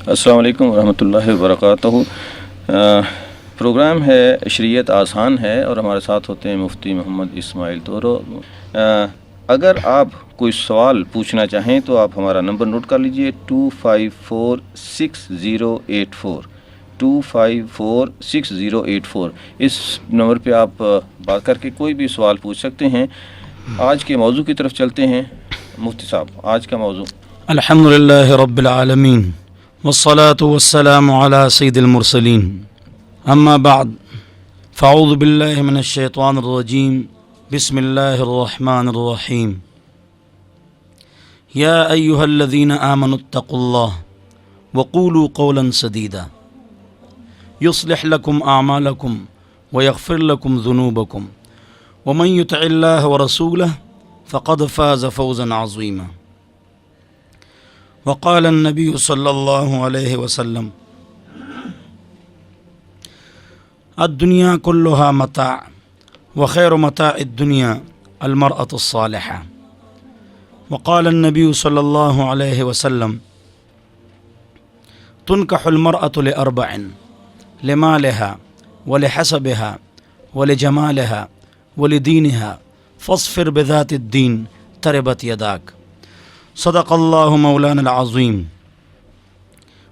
السلام علیکم ورحمۃ اللہ وبرکاتہ۔ پروگرام ہے شریعت آسان ہے اور ہمارے ساتھ ہوتے ہیں مفتی محمد اسماعیل طورو۔ اگر آپ کوئی سوال پوچھنا چاہیں تو آپ ہمارا نمبر نوٹ کر لیجئے 254608 254608۔ اس نمبر پہ آپ بات کر کے کوئی بھی سوال پوچھ سکتے ہیں۔ آج کے موضوع کی طرف چلتے ہیں۔ مفتی صاحب، آج کا موضوع الحمدللہ رب العالمین والصلاة والسلام علی سید المرسلین، اما بعد فاعوذ باللہ من الشیطان الرجیم، بسم اللہ الرحمن الرحیم۔ یا ایہا الذین آمنوا اتقوا اللہ وقولوا قولا سدیدا یصلح لکم اعمالکم ویغفر لکم ذنوبکم ومن یطع اللہ ورسولہ فقد فاز فوزا عظیما۔ وقال النبی صلی اللہ علیہ وسلم الدنیا کلها متاع وخیر متاع الدنیا المرأة الصالحة۔ وقال النبی صلی اللہ علیہ وسلم تنکح المرأة لأربع، لمالها ولحسبها ولجمالها ولدینها فاصفر بذات الدین تربت یداک۔ صدق اللہ مولانا العظیم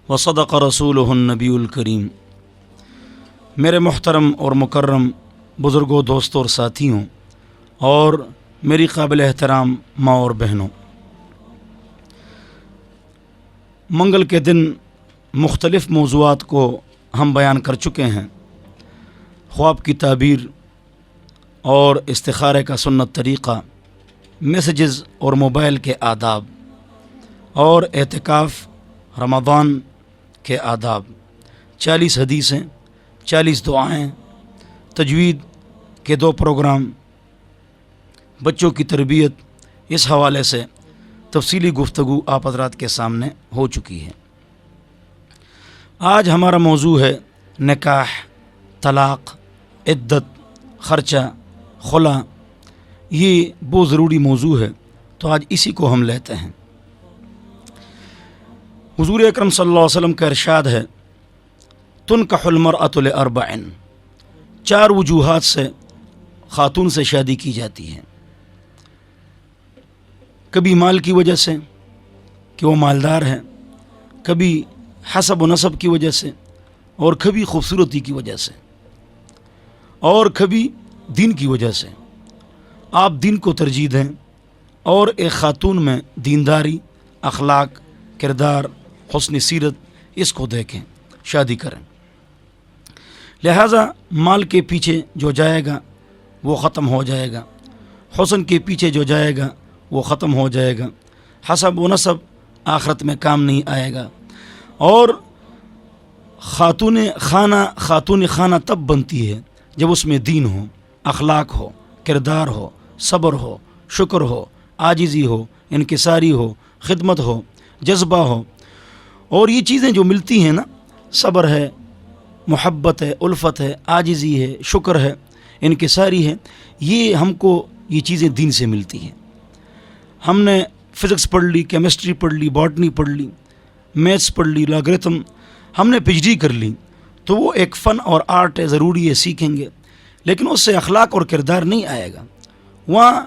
وصدق رسولہ النبی الکریم۔ میرے محترم اور مکرم بزرگوں، دوستوں اور ساتھیوں، اور میری قابل احترام ماں اور بہنوں، منگل کے دن مختلف موضوعات کو ہم بیان کر چکے ہیں۔ خواب کی تعبیر اور استخارے کا سنت طریقہ، میسیجز اور موبائل کے آداب، اور اعتکاف رمضان کے آداب، 40 حدیثیں، 40 دعائیں، تجوید کے 2 پروگرام، بچوں کی تربیت، اس حوالے سے تفصیلی گفتگو آپ حضرات کے سامنے ہو چکی ہے۔ آج ہمارا موضوع ہے نکاح، طلاق، عدت، خرچہ، خلا۔ یہ بہت ضروری موضوع ہے، تو آج اسی کو ہم لیتے ہیں۔ حضور اکرم صلی اللہ علیہ وسلم کا ارشاد ہے تنکح المرأة لأربع، 4 وجوہات سے خاتون سے شادی کی جاتی ہے۔ کبھی مال کی وجہ سے کہ وہ مالدار ہے، کبھی حسب و نسب کی وجہ سے، اور کبھی خوبصورتی کی وجہ سے، اور کبھی دین کی وجہ سے۔ آپ دین کو ترجیح دیں اور ایک خاتون میں دینداری، اخلاق، کردار، حسن سیرت، اس کو دیکھیں، شادی کریں۔ لہٰذا مال کے پیچھے جو جائے گا وہ ختم ہو جائے گا، حسن کے پیچھے جو جائے گا وہ ختم ہو جائے گا، حسب و نسب آخرت میں کام نہیں آئے گا، اور خاتون خانہ تب بنتی ہے جب اس میں دین ہو، اخلاق ہو، کردار ہو، صبر ہو، شکر ہو، عاجزی ہو، انکساری ہو، خدمت ہو، جذبہ ہو۔ اور یہ چیزیں جو ملتی ہیں نا، صبر ہے، محبت ہے، الفت ہے، عاجزی ہے، شکر ہے، انکساری ہے، یہ ہم کو یہ چیزیں دین سے ملتی ہیں۔ ہم نے فزکس پڑھ لی، کیمسٹری پڑھ لی، باٹنی پڑھ لی، میتھس پڑھ لی، لاگرتم ہم نے PhD کر لی، تو وہ ایک فن اور آرٹ ہے، ضروری ہے، سیکھیں گے، لیکن اس سے اخلاق اور کردار نہیں آئے گا۔ وہاں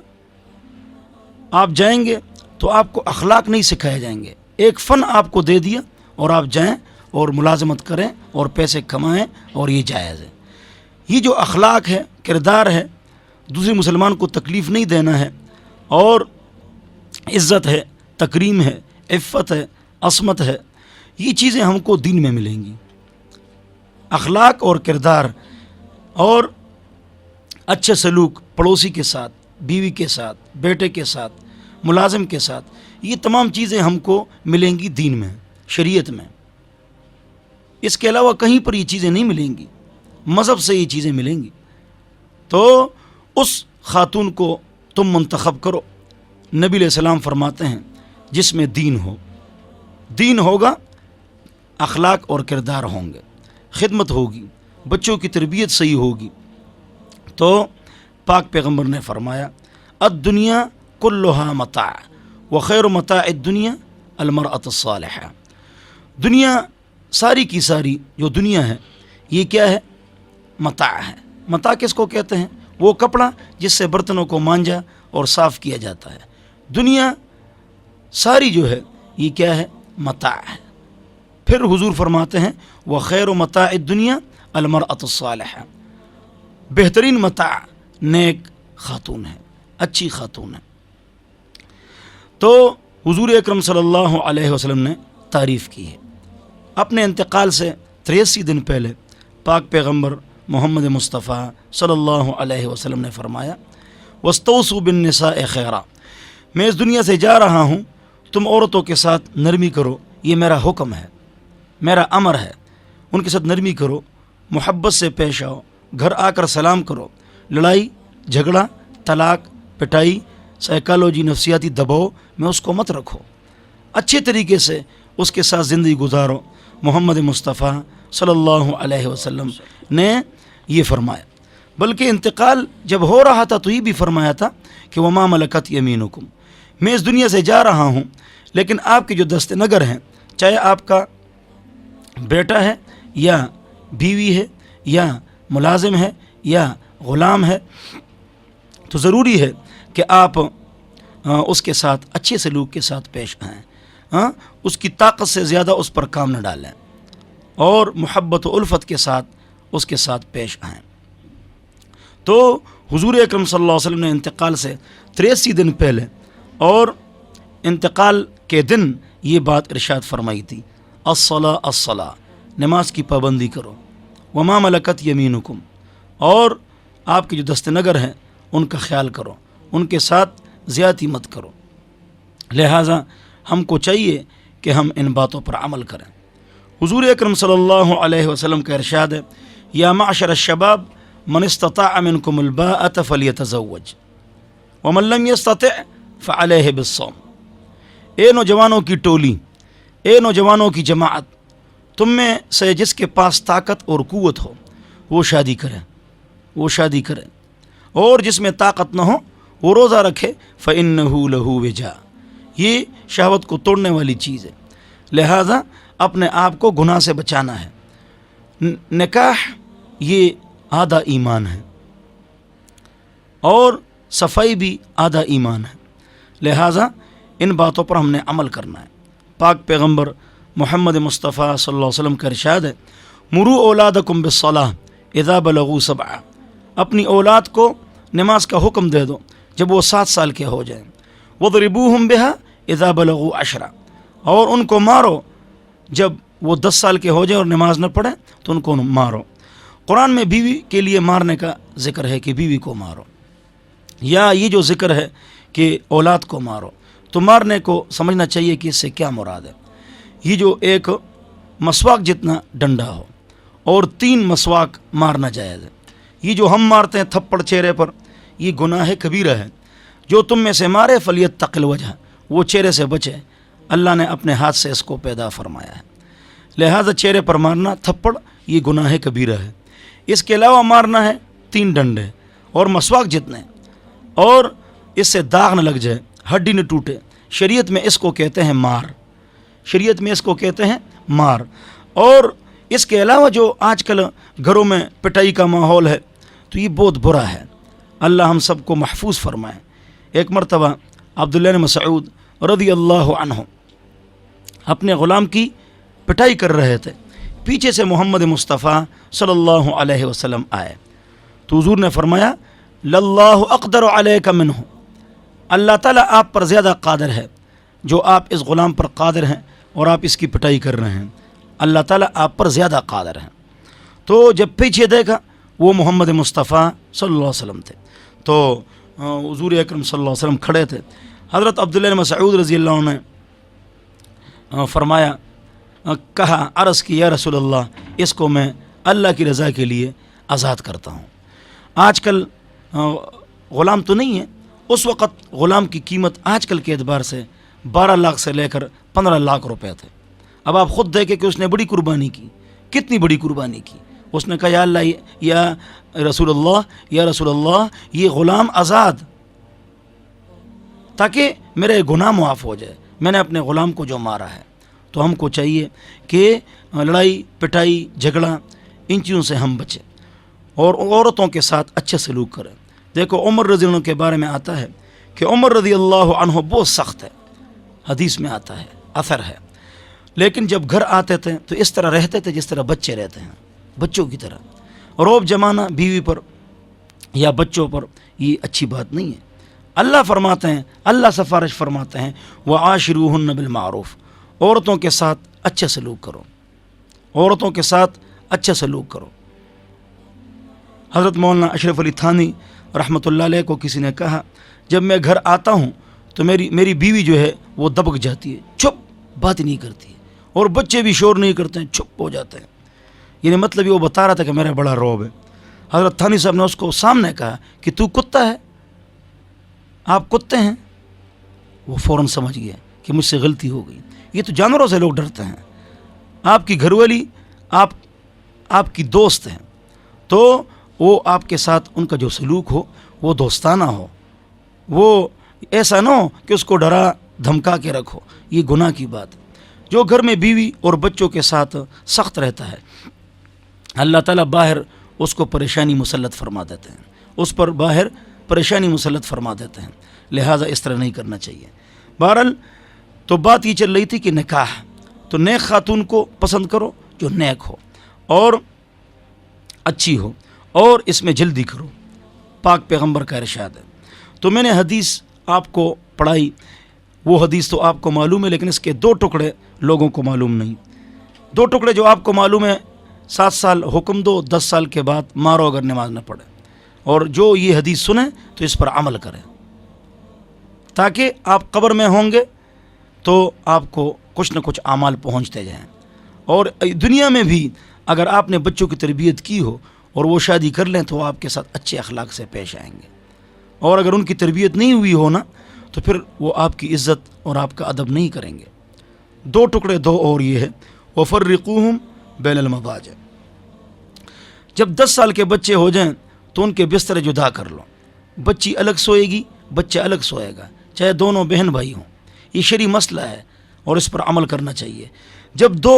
آپ جائیں گے تو آپ کو اخلاق نہیں سکھائے جائیں گے، ایک فن آپ کو دے دیا اور آپ جائیں اور ملازمت کریں اور پیسے کمائیں، اور یہ جائز ہے۔ یہ جو اخلاق ہے، کردار ہے، دوسرے مسلمان کو تکلیف نہیں دینا ہے، اور عزت ہے، تکریم ہے، عفت ہے، عصمت ہے، یہ چیزیں ہم کو دین میں ملیں گی۔ اخلاق اور کردار اور اچھے سلوک پڑوسی کے ساتھ، بیوی کے ساتھ، بیٹے کے ساتھ، ملازم کے ساتھ، یہ تمام چیزیں ہم کو ملیں گی دین میں، شریعت میں۔ اس کے علاوہ کہیں پر یہ چیزیں نہیں ملیں گی، مذہب سے یہ چیزیں ملیں گی۔ تو اس خاتون کو تم منتخب کرو، نبی علیہ السلام فرماتے ہیں جس میں دین ہو، دین ہوگا، اخلاق اور کردار ہوں گے، خدمت ہوگی، بچوں کی تربیت صحیح ہوگی۔ تو پاک پیغمبر نے فرمایا الدنیا کلها متاع وخیر متاع الدنیا المرأة الصالحہ۔ دنیا ساری کی ساری جو دنیا ہے یہ کیا ہے؟ متاع ہے۔ متاع کس کو کہتے ہیں؟ وہ کپڑا جس سے برتنوں کو مانجا اور صاف کیا جاتا ہے۔ دنیا ساری جو ہے یہ کیا ہے؟ متاع ہے۔ پھر حضور فرماتے ہیں وخیر متاع الدنیا المرأۃ الصالحہ، بہترین متاع نیک خاتون ہے، اچھی خاتون ہے۔ تو حضور اکرم صلی اللہ علیہ وسلم نے تعریف کی ہے۔ اپنے انتقال سے 83 دن پہلے پاک پیغمبر محمد مصطفیٰ صلی اللہ علیہ وسلم نے فرمایا وَاسْتَوْصُوا بِالنِّسَاءِ خَيْرًا، میں اس دنیا سے جا رہا ہوں، تم عورتوں کے ساتھ نرمی کرو، یہ میرا حکم ہے، میرا امر ہے، ان کے ساتھ نرمی کرو، محبت سے پیش آؤ، گھر آ کر سلام کرو، لڑائی جھگڑا طلاق پٹائی سائیکالوجی نفسیاتی دباؤ میں اس کو مت رکھو، اچھے طریقے سے اس کے ساتھ زندگی گزارو۔ محمد مصطفیٰ صلی اللہ علیہ وسلم نے یہ فرمایا، بلکہ انتقال جب ہو رہا تھا تو یہ بھی فرمایا تھا کہ وما ملکت یمینکم، میں اس دنیا سے جا رہا ہوں لیکن آپ کے جو دست نگر ہیں، چاہے آپ کا بیٹا ہے یا بیوی ہے یا ملازم ہے یا غلام ہے، تو ضروری ہے کہ آپ اس کے ساتھ اچھے سلوک کے ساتھ پیش آئیں، اس کی طاقت سے زیادہ اس پر کام نہ ڈالیں اور محبت و الفت کے ساتھ اس کے ساتھ پیش آئیں۔ تو حضور اکرم صلی اللہ علیہ وسلم نے انتقال سے 83 دن پہلے اور انتقال کے دن یہ بات ارشاد فرمائی تھی الصلاۃ الصلاۃ، نماز کی پابندی کرو، وما ملکت یمینکم، اور آپ کے جو دست نگر ہیں ان کا خیال کرو، ان کے ساتھ زیادتی مت کرو۔ لہٰذا ہم کو چاہیے کہ ہم ان باتوں پر عمل کریں۔ حضور اکرم صلی اللہ علیہ وسلم کا ارشاد ہے یا معشر الشباب من استطاع منکم الباءۃ فلیتزوج ومن لم یستطع فعلیہ بالصوم، اے نوجوانوں کی ٹولی، اے نوجوانوں کی جماعت، تم میں سے جس کے پاس طاقت اور قوت ہو وہ شادی کرے، وہ شادی کرے، اور جس میں طاقت نہ ہو وہ روزہ رکھے، فإنہ لہ وجا، یہ شہوت کو توڑنے والی چیز ہے۔ لہٰذا اپنے آپ کو گناہ سے بچانا ہے۔ نکاح یہ آدھا ایمان ہے اور صفائی بھی آدھا ایمان ہے، لہٰذا ان باتوں پر ہم نے عمل کرنا ہے۔ پاک پیغمبر محمد مصطفیٰ صلی اللہ علیہ وسلم کا ارشاد ہے مروا اولادکم بالصلاۃ اذا بلغوا 7، اپنی اولاد کو نماز کا حکم دے دو جب وہ 7 سال کے ہو جائیں، وضربوہم بہا اذا بلغوا 10، اور ان کو مارو جب وہ 10 سال کے ہو جائیں اور نماز نہ پڑھیں تو ان کو مارو۔ قرآن میں بیوی کے لیے مارنے کا ذکر ہے کہ بیوی کو مارو، یا یہ جو ذکر ہے کہ اولاد کو مارو، تو مارنے کو سمجھنا چاہیے کہ اس سے کیا مراد ہے۔ یہ جو ایک مسواک جتنا ڈنڈا ہو اور 3 مسواک مارنا جائز ہے۔ یہ جو ہم مارتے ہیں تھپڑ چہرے پر، یہ گناہ کبیرہ ہے۔ جو تم میں سے مارے فلیتق الوجہ، وہ چہرے سے بچے، اللہ نے اپنے ہاتھ سے اس کو پیدا فرمایا ہے۔ لہذا چہرے پر مارنا تھپڑ یہ گناہ کبیرہ ہے۔ اس کے علاوہ مارنا ہے 3 ڈنڈے اور مسواک جتنے، اور اس سے داغ نہ لگ جائے، ہڈی نہ ٹوٹے۔ شریعت میں اس کو کہتے ہیں مار، شریعت میں اس کو کہتے ہیں مار۔ اور اس کے علاوہ جو آج کل گھروں میں پٹائی کا ماحول ہے تو یہ بہت برا ہے، اللہ ہم سب کو محفوظ فرمائے۔ ایک مرتبہ عبداللہ بن مسعود رضی اللہ عنہ اپنے غلام کی پٹائی کر رہے تھے، پیچھے سے محمد مصطفیٰ صلی اللہ علیہ وسلم آئے تو حضور نے فرمایا للہ اقدر علیک منہ، اللہ تعالیٰ آپ پر زیادہ قادر ہے، جو آپ اس غلام پر قادر ہیں اور آپ اس کی پٹائی کر رہے ہیں، اللہ تعالیٰ آپ پر زیادہ قادر ہیں۔ تو جب پیچھے دیکھا وہ محمد مصطفیٰ صلی اللہ علیہ وسلم تھے، تو حضور اکرم صلی اللہ علیہ وسلم کھڑے تھے۔ حضرت عبداللہ بن مسعود رضی اللہ عنہ نے فرمایا، کہا، عرض کی یا رسول اللہ، اس کو میں اللہ کی رضا کے لیے آزاد کرتا ہوں۔ آج کل غلام تو نہیں ہے، اس وقت غلام کی قیمت آج کل کے اعتبار سے 12 لاکھ سے لے کر 15 لاکھ روپے تھے۔ اب آپ خود دیکھیں کہ اس نے بڑی قربانی کی، کتنی بڑی قربانی کی۔ اس نے کہا یا اللہ، یا رسول اللہ، یا رسول اللہ، یہ غلام آزاد، تاکہ میرے گناہ معاف ہو جائے، میں نے اپنے غلام کو جو مارا ہے۔ تو ہم کو چاہیے کہ لڑائی پٹائی جھگڑا ان چیزوں سے ہم بچیں اور عورتوں کے ساتھ اچھے سلوک کریں. دیکھو عمر رضی اللہ عنہ کے بارے میں آتا ہے کہ عمر رضی اللہ عنہ بہت سخت ہے، حدیث میں آتا ہے، اثر ہے، لیکن جب گھر آتے تھے تو اس طرح رہتے تھے جس طرح بچے رہتے ہیں، بچوں کی طرح. روب جمانا بیوی پر یا بچوں پر یہ اچھی بات نہیں ہے. اللہ فرماتے ہیں، اللہ سفارش فرماتے ہیں وعاشروہن بالمعروف، عورتوں کے ساتھ اچھا سلوک کرو، عورتوں کے ساتھ اچھا سلوک کرو. حضرت مولانا اشرف علی تھانی رحمۃ اللہ علیہ کو کسی نے کہا جب میں گھر آتا ہوں تو میری بیوی جو ہے وہ دبک جاتی ہے، چپ، بات نہیں کرتی ہے، اور بچے بھی شور نہیں کرتے ہیں، چپ ہو جاتے ہیں. یعنی مطلب یہ وہ بتا رہا تھا کہ میرا بڑا روب ہے. حضرت تھانی صاحب نے اس کو سامنے کہا کہ تو کتا ہے، آپ کتے ہیں. وہ فوراً سمجھ گیا کہ مجھ سے غلطی ہو گئی. یہ تو جانوروں سے لوگ ڈرتے ہیں. آپ کی گھر والی آپ کی دوست ہیں تو وہ آپ کے ساتھ ان کا جو سلوک ہو وہ دوستانہ ہو، وہ ایسا نہ ہو کہ اس کو ڈرا دھمکا کے رکھو. یہ گناہ کی بات ہے. جو گھر میں بیوی اور بچوں کے ساتھ سخت رہتا ہے اللہ تعالیٰ باہر اس کو پریشانی مسلط فرما دیتے ہیں، اس پر باہر پریشانی مسلط فرما دیتے ہیں. لہٰذا اس طرح نہیں کرنا چاہیے. بہرحال تو بات یہ چل رہی تھی کہ نکاح، تو نیک خاتون کو پسند کرو جو نیک ہو اور اچھی ہو، اور اس میں جلدی کرو. پاک پیغمبر کا ارشاد ہے. تو میں نے حدیث آپ کو پڑھائی، وہ حدیث تو آپ کو معلوم ہے، لیکن اس کے 2 ٹکڑے لوگوں کو معلوم نہیں. 2 ٹکڑے جو آپ کو معلوم ہے: 7 سال حکم دو، 10 سال کے بعد مارو اگر نماز نہ پڑھے. اور جو یہ حدیث سنیں تو اس پر عمل کریں، تاکہ آپ قبر میں ہوں گے تو آپ کو کچھ نہ کچھ اعمال پہنچتے جائیں. اور دنیا میں بھی اگر آپ نے بچوں کی تربیت کی ہو اور وہ شادی کر لیں تو آپ کے ساتھ اچھے اخلاق سے پیش آئیں گے. اور اگر ان کی تربیت نہیں ہوئی ہو نا تو پھر وہ آپ کی عزت اور آپ کا ادب نہیں کریں گے. 2 ٹکڑے 2 اور یہ ہے: وَفَرِّقُوهُمْ بَيْنَ الْمَضَاجِعِ. جب 10 سال کے بچے ہو جائیں تو ان کے بستر جدا کر لو. بچی الگ سوئے گی، بچہ الگ سوئے گا، چاہے دونوں بہن بھائی ہوں. یہ شرعی مسئلہ ہے اور اس پر عمل کرنا چاہیے. جب 2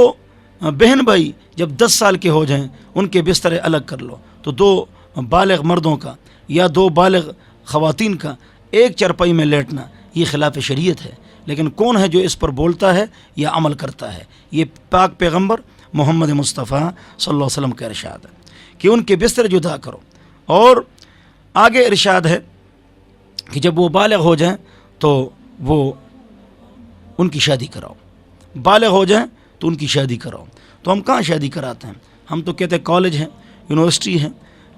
بہن بھائی جب 10 سال کے ہو جائیں ان کے بستر الگ کر لو. تو 2 بالغ مردوں کا یا 2 بالغ خواتین کا ایک چرپائی میں لیٹنا یہ خلاف شریعت ہے. لیکن کون ہے جو اس پر بولتا ہے یا عمل کرتا ہے؟ یہ پاک پیغمبر محمد مصطفیٰ صلی اللہ علیہ وسلم کا ارشاد ہے کہ ان کے بستر جدا کرو. اور آگے ارشاد ہے کہ جب وہ بالغ ہو جائیں تو وہ ان کی شادی کراؤ. بالغ ہو جائیں تو ان کی شادی کراؤ. تو ہم کہاں شادی کراتے ہیں؟ ہم تو کہتے ہیں کالج ہے، یونیورسٹی ہے،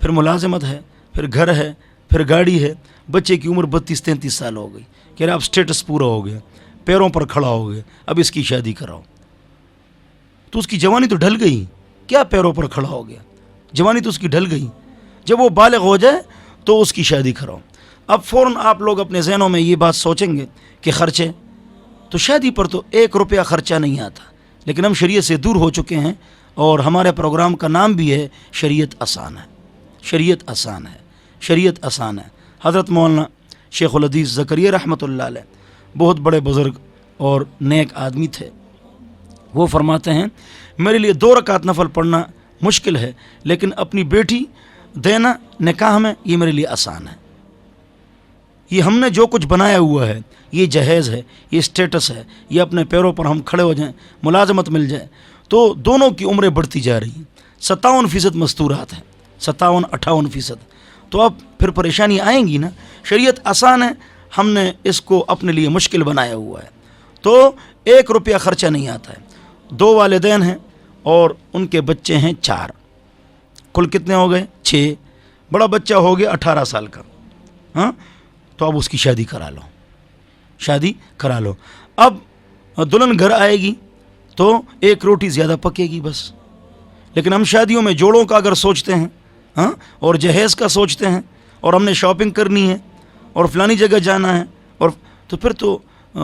پھر ملازمت ہے، پھر گھر ہے، پھر گاڑی ہے. بچے کی عمر 32-33 سال ہو گئی، کہہ رہے اب سٹیٹس پورا ہو گیا، پیروں پر کھڑا ہو گیا، اب اس کی شادی کراؤ. تو اس کی جوانی تو ڈھل گئی. کیا پیروں پر کھڑا ہو گیا؟ جوانی تو اس کی ڈھل گئی. جب وہ بالغ ہو جائے تو اس کی شادی کراؤ. اب فوراً آپ لوگ اپنے ذہنوں میں یہ بات سوچیں گے کہ خرچے، تو شادی پر تو 1 روپیہ خرچہ نہیں آتا. لیکن ہم شریعت سے دور ہو چکے ہیں اور ہمارے پروگرام کا نام بھی ہے شریعت آسان ہے. شریعت آسان ہے، شریعت آسان ہے. حضرت مولانا شیخ الحدیث زکریا رحمۃ اللہ علیہ بہت بڑے بزرگ اور نیک آدمی تھے. وہ فرماتے ہیں میرے لیے 2 رکعت نفل پڑھنا مشکل ہے، لیکن اپنی بیٹی دینا نکاح میں یہ میرے لیے آسان ہے. یہ ہم نے جو کچھ بنایا ہوا ہے یہ جہیز ہے، یہ اسٹیٹس ہے، یہ اپنے پیروں پر ہم کھڑے ہو جائیں، ملازمت مل جائے تو دونوں کی عمریں بڑھتی جا رہی ہیں. 57% مستورات ہیں، 57-58%. تو اب پھر پریشانی آئیں گی نا. شریعت آسان ہے، ہم نے اس کو اپنے لیے مشکل بنایا ہوا ہے. تو 1 روپیہ خرچہ نہیں آتا ہے. 2 والدین ہیں اور ان کے بچے ہیں 4. کل کتنے ہو گئے؟ 6. بڑا بچہ ہو گیا 18 سال کا. ہاں، تو اب اس کی شادی کرا لو، شادی کرا لو. اب دلہن گھر آئے گی تو 1 روٹی زیادہ پکے گی بس. لیکن ہم شادیوں میں جوڑوں کا اگر سوچتے ہیں ہاں اور جہیز کا سوچتے ہیں اور ہم نے شاپنگ کرنی ہے اور فلانی جگہ جانا ہے، اور تو پھر تو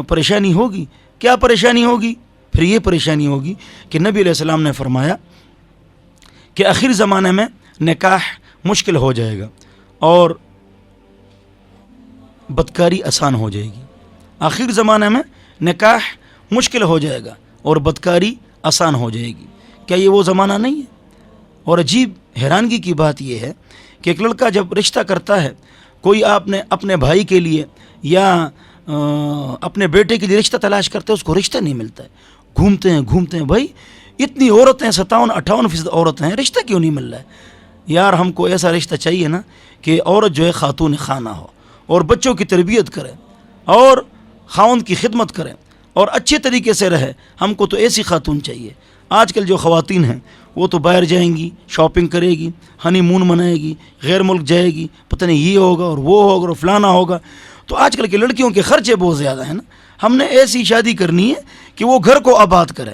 پریشانی ہوگی. کیا پریشانی ہوگی؟ پھر یہ پریشانی ہوگی کہ نبی علیہ السلام نے فرمایا کہ آخر زمانے میں نکاح مشکل ہو جائے گا اور بدکاری آسان ہو جائے گی. آخر زمانے میں نکاح مشکل ہو جائے گا اور بدکاری آسان ہو جائے گی۔ کیا یہ وہ زمانہ نہیں ہے؟ اور عجیب حیرانگی کی بات یہ ہے کہ ایک لڑکا جب رشتہ کرتا ہے، کوئی آپ نے اپنے بھائی کے لیے یا اپنے بیٹے کے لیے رشتہ تلاش کرتے ہیں، اس کو رشتہ نہیں ملتا ہے، گھومتے ہیں بھائی اتنی عورتیں 57-58% عورتیں ہیں، رشتہ کیوں نہیں مل رہا ہے؟ یار ہم کو ایسا رشتہ چاہیے نا کہ عورت جو ہے خاتون خانہ ہو اور بچوں کی تربیت کرے اور خاوند کی خدمت کرے اور اچھے طریقے سے رہے۔ ہم کو تو ایسی خاتون چاہیے۔ آج کل جو خواتین ہیں وہ تو باہر جائیں گی، شاپنگ کرے گی، ہنی مون منائے گی، غیر ملک جائے گی، پتہ نہیں یہ ہوگا اور وہ ہوگا اور فلانا ہوگا۔ تو آج کل کے لڑکیوں کے خرچے بہت زیادہ ہیں نا، ہم نے ایسی شادی کرنی ہے کہ وہ گھر کو آباد کرے۔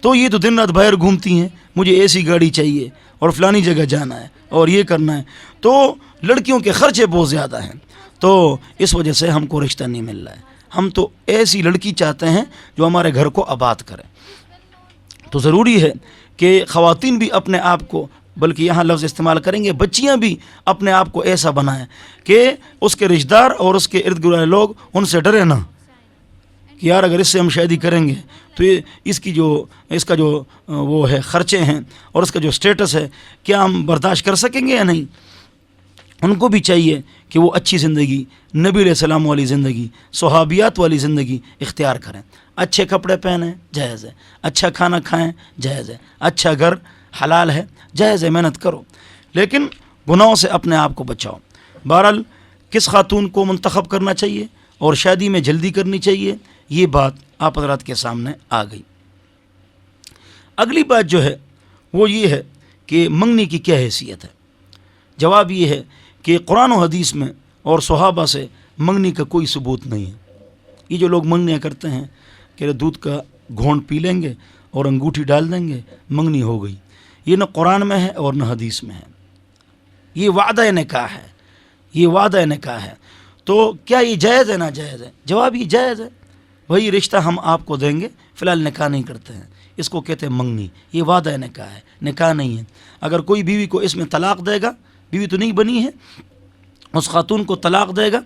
تو یہ تو دن رات باہر گھومتی ہیں، مجھے ایسی گاڑی چاہیے اور فلانی جگہ جانا ہے اور یہ کرنا ہے، تو لڑکیوں کے خرچے بہت زیادہ ہیں، تو اس وجہ سے ہم کو رشتہ نہیں مل رہا ہے۔ ہم تو ایسی لڑکی چاہتے ہیں جو ہمارے گھر کو آباد کرے۔ تو ضروری ہے کہ خواتین بھی اپنے آپ کو، بلکہ یہاں لفظ استعمال کریں گے بچیاں بھی اپنے آپ کو ایسا بنائیں کہ اس کے رشتہ دار اور اس کے ارد گرد والے لوگ ان سے ڈرے نہ کہ یار اگر اس سے ہم شادی کریں گے تو اس کا جو وہ ہے خرچے ہیں اور اس کا جو سٹیٹس ہے کیا ہم برداشت کر سکیں گے یا نہیں۔ ان کو بھی چاہیے کہ وہ اچھی زندگی، نبی علیہ السلام والی زندگی، صحابیات والی زندگی اختیار کریں۔ اچھے کپڑے پہنیں جائز ہے، اچھا کھانا کھائیں جائز ہے، اچھا گھر حلال ہے جائز ہے، محنت کرو، لیکن گناہوں سے اپنے آپ کو بچاؤ۔ بہرحال کس خاتون کو منتخب کرنا چاہیے اور شادی میں جلدی کرنی چاہیے، یہ بات آپ حضرات کے سامنے آ گئی۔ اگلی بات جو ہے وہ یہ ہے کہ منگنی کی کیا حیثیت ہے۔ جواب یہ ہے کہ قرآن و حدیث میں اور صحابہ سے منگنی کا کوئی ثبوت نہیں ہے۔ یہ جو لوگ منگنیاں کرتے ہیں کہ دودھ کا گھونٹ پی لیں گے اور انگوٹھی ڈال دیں گے منگنی ہو گئی، یہ نہ قرآن میں ہے اور نہ حدیث میں ہے۔ یہ وعدہ نکاح ہے، یہ وعدہ نکاح ہے۔ تو کیا یہ جائز ہے ناجائز ہے؟ جواب یہ جائز ہے۔ وہی رشتہ ہم آپ کو دیں گے، فی الحال نکاح نہیں کرتے ہیں، اس کو کہتے ہیں منگنی۔ یہ وعدہ نکاح ہے، نکاح نہیں ہے۔ اگر کوئی بیوی کو اس میں طلاق دے گا، بیوی تو نہیں بنی ہے، اس خاتون کو طلاق دے گا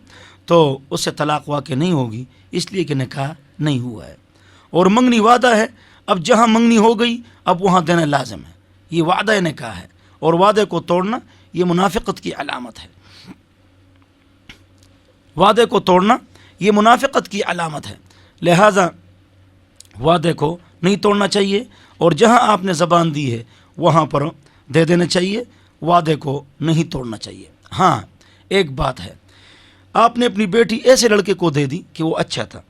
تو اس سے طلاق واقع نہیں ہوگی، اس لیے کہ نکاح نہیں ہوا ہے۔ اور منگنی وعدہ ہے، اب جہاں منگنی ہو گئی اب وہاں دینا لازم ہے، یہ وعدہ نکاح ہے، اور وعدے کو توڑنا یہ منافقت کی علامت ہے۔ وعدے کو توڑنا یہ منافقت کی علامت ہے، لہٰذا وعدے کو نہیں توڑنا چاہیے، اور جہاں آپ نے زبان دی ہے وہاں پر دے دینا چاہیے، وعدے کو نہیں توڑنا چاہیے۔ ہاں ایک بات ہے، آپ نے اپنی بیٹی ایسے لڑکے کو دے دی کہ وہ اچھا تھا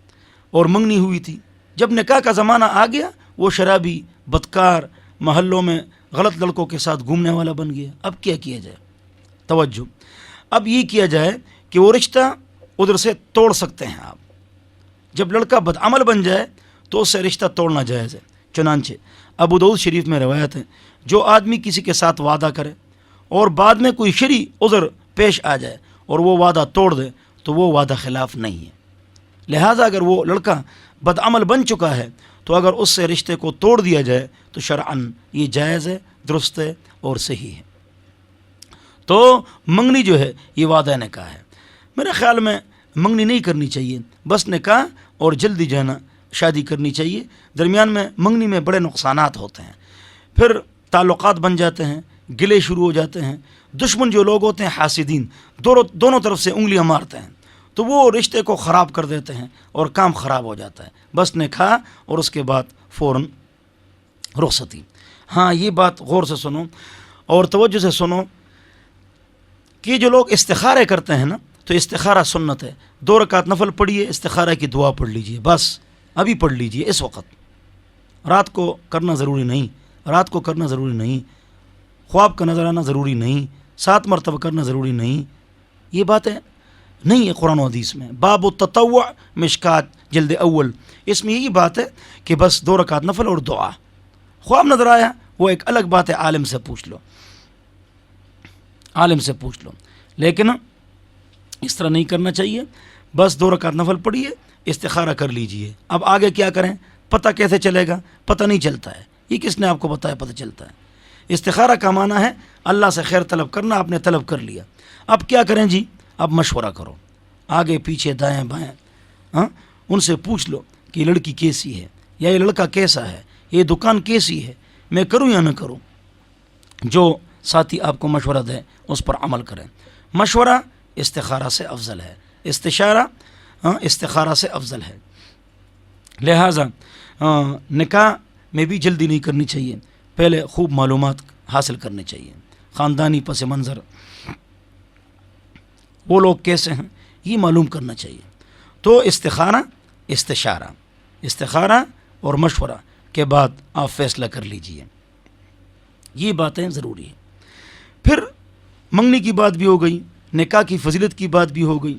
اور منگنی ہوئی تھی، جب نکاح کا زمانہ آ گیا وہ شرابی، بدکار، محلوں میں غلط لڑکوں کے ساتھ گھومنے والا بن گیا۔ اب کیا کیا جائے؟ توجہ، اب یہ کیا جائے کہ وہ رشتہ ادھر سے توڑ سکتے ہیں آپ۔ جب لڑکا بدعمل بن جائے تو اس سے رشتہ توڑنا جائز ہے۔ چنانچہ ابو داؤد شریف میں روایت ہے، جو آدمی کسی کے ساتھ وعدہ کرے اور بعد میں کوئی شرعی عذر پیش آ جائے اور وہ وعدہ توڑ دے تو وہ وعدہ خلاف نہیں ہے۔ لہٰذا اگر وہ لڑکا بدعمل بن چکا ہے تو اگر اس سے رشتے کو توڑ دیا جائے تو شرعاً یہ جائز ہے، درست ہے اور صحیح ہے۔ تو منگنی جو ہے یہ وعدہ نکاح ہے۔ میرے خیال میں منگنی نہیں کرنی چاہیے، بس نکاح اور جلدی جو ہے نا شادی کرنی چاہیے۔ درمیان میں منگنی میں بڑے نقصانات ہوتے ہیں، پھر تعلقات بن جاتے ہیں، گلے شروع ہو جاتے ہیں، دشمن جو لوگ ہوتے ہیں حاسدین دونوں طرف سے انگلیاں مارتے ہیں، تو وہ رشتے کو خراب کر دیتے ہیں اور کام خراب ہو جاتا ہے۔ بس نکاح اور اس کے بعد فوراً رخصتی۔ ہاں یہ بات غور سے سنو اور توجہ سے سنو کہ جو لوگ استخارے کرتے ہیں نا، تو استخارہ سنت ہے، 2 رکعت نفل پڑھیے، استخارہ کی دعا پڑھ لیجئے، بس ابھی پڑھ لیجئے اس وقت۔ رات کو کرنا ضروری نہیں، رات کو کرنا ضروری نہیں، خواب کا نظر آنا ضروری نہیں، 7 مرتبہ کرنا ضروری نہیں، یہ باتیں نہیں ہے قرآن و حدیث میں۔ باب التطوع مشکات جلد اول، اس میں یہی بات ہے کہ بس 2 رکعت نفل اور دعا۔ خواب نظر آیا وہ ایک الگ بات ہے، عالم سے پوچھ لو، عالم سے پوچھ لو، لیکن اس طرح نہیں کرنا چاہیے۔ بس 2 رکعت نفل پڑھیے، استخارہ کر لیجئے۔ اب آگے کیا کریں پتہ کیسے چلے گا؟ پتہ نہیں چلتا ہے، یہ کس نے آپ کو بتایا پتہ چلتا ہے؟ استخارہ کا معنی ہے اللہ سے خیر طلب کرنا، آپ نے طلب کر لیا، اب کیا کریں جی؟ اب مشورہ کرو، آگے پیچھے دائیں بائیں، ان سے پوچھ لو کہ لڑکی کیسی ہے، یا یہ لڑکا کیسا ہے، یہ دکان کیسی ہے، میں کروں یا نہ کروں. جو ساتھی آپ کو مشورہ دے اس پر عمل کریں. مشورہ استخارہ سے افضل ہے، استشارہ استخارہ سے افضل ہے. لہٰذا نکاح میں بھی جلدی نہیں کرنی چاہیے، پہلے خوب معلومات حاصل کرنی چاہیے. خاندانی پس منظر، وہ لوگ کیسے ہیں، یہ معلوم کرنا چاہیے. تو استخارہ استخارہ اور مشورہ کے بعد آپ فیصلہ کر لیجئے. یہ باتیں ضروری ہیں. پھر منگنی کی بات بھی ہو گئی، نکاح کی فضیلت کی بات بھی ہو گئی،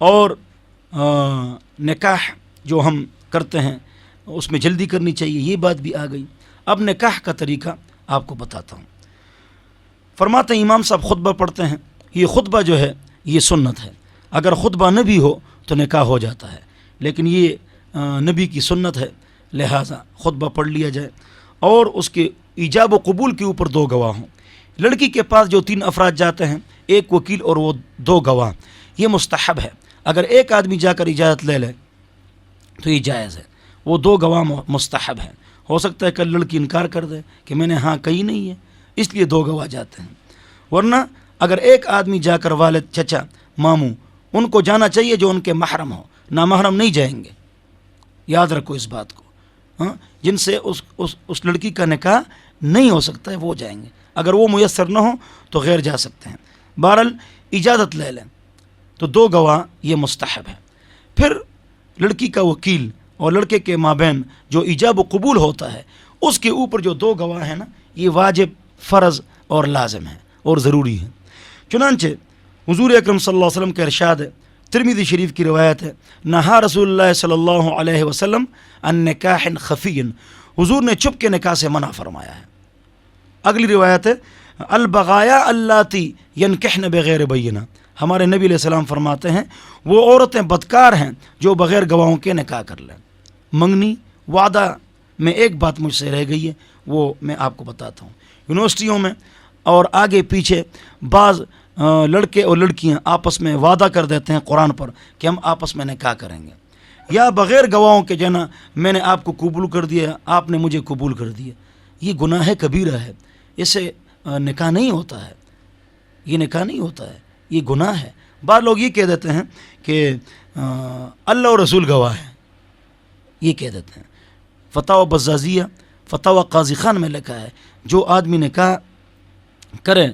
اور نکاح جو ہم کرتے ہیں اس میں جلدی کرنی چاہیے، یہ بات بھی آ گئی. اب نکاح کا طریقہ آپ کو بتاتا ہوں. فرماتے ہیں امام صاحب خطبہ پڑھتے ہیں، یہ خطبہ جو ہے یہ سنت ہے. اگر خطبہ نہ بھی ہو تو نکاح ہو جاتا ہے، لیکن یہ نبی کی سنت ہے، لہٰذا خطبہ پڑھ لیا جائے. اور اس کے ایجاب و قبول کے اوپر 2 گواہ ہوں. لڑکی کے پاس جو 3 افراد جاتے ہیں، ایک وکیل اور وہ 2 گواہ، یہ مستحب ہے. اگر ایک آدمی جا کر اجازت لے لے تو یہ جائز ہے. وہ 2 گواہ مستحب ہیں. ہو سکتا ہے کل لڑکی انکار کر دے کہ میں نے ہاں کہی نہیں ہے، اس لیے 2 گواہ جاتے ہیں. ورنہ اگر ایک آدمی جا کر والد، چچا، ماموں، ان کو جانا چاہیے جو ان کے محرم ہو. نامحرم نہیں جائیں گے، یاد رکھو اس بات کو. جن سے اس لڑکی کا نکاح نہیں ہو سکتا ہے وہ جائیں گے. اگر وہ میسر نہ ہو تو غیر جا سکتے ہیں. بہرحال اجازت لے لیں تو 2 گواہ یہ مستحب ہے. پھر لڑکی کا وکیل اور لڑکے کے مابین جو ایجاب و قبول ہوتا ہے اس کے اوپر جو 2 گواہ ہیں نا، یہ واجب، فرض اور لازم ہے اور ضروری ہے. چنانچہ حضور اکرم صلی اللہ علیہ وسلم کا ارشاد ہے، ترمذی شریف کی روایت ہے، نہا رسول اللہ صلی اللہ علیہ وسلم عن نکاح خفی، حضور نے چھپ کے نکاح سے منع فرمایا ہے. اگلی روایت ہے، البغایا اللاتی ینکحن بغیر بینہ، ہمارے نبی علیہ السلام فرماتے ہیں وہ عورتیں بدکار ہیں جو بغیر گواہوں کے نکاح کر لیں. منگنی وعدہ میں ایک بات مجھ سے رہ گئی ہے، وہ میں آپ کو بتاتا ہوں. یونیورسٹیوں میں اور آگے پیچھے بعض لڑکے اور لڑکیاں آپس میں وعدہ کر دیتے ہیں قرآن پر کہ ہم آپس میں نکاح کریں گے، یا بغیر گواہوں کے جنا میں نے آپ کو قبول کر دیا، آپ نے مجھے قبول کر دیا. یہ گناہ کبیرہ ہے، اس سے نکاح نہیں ہوتا ہے، یہ نکاح نہیں ہوتا ہے، یہ گناہ ہے. بعض لوگ یہ کہہ دیتے ہیں کہ اللہ اور رسول گواہ ہیں، یہ کہہ دیتے ہیں. فتاوی بزازیہ، فتاوی قاضی خان میں لکھا ہے، جو آدمی نکاح کرے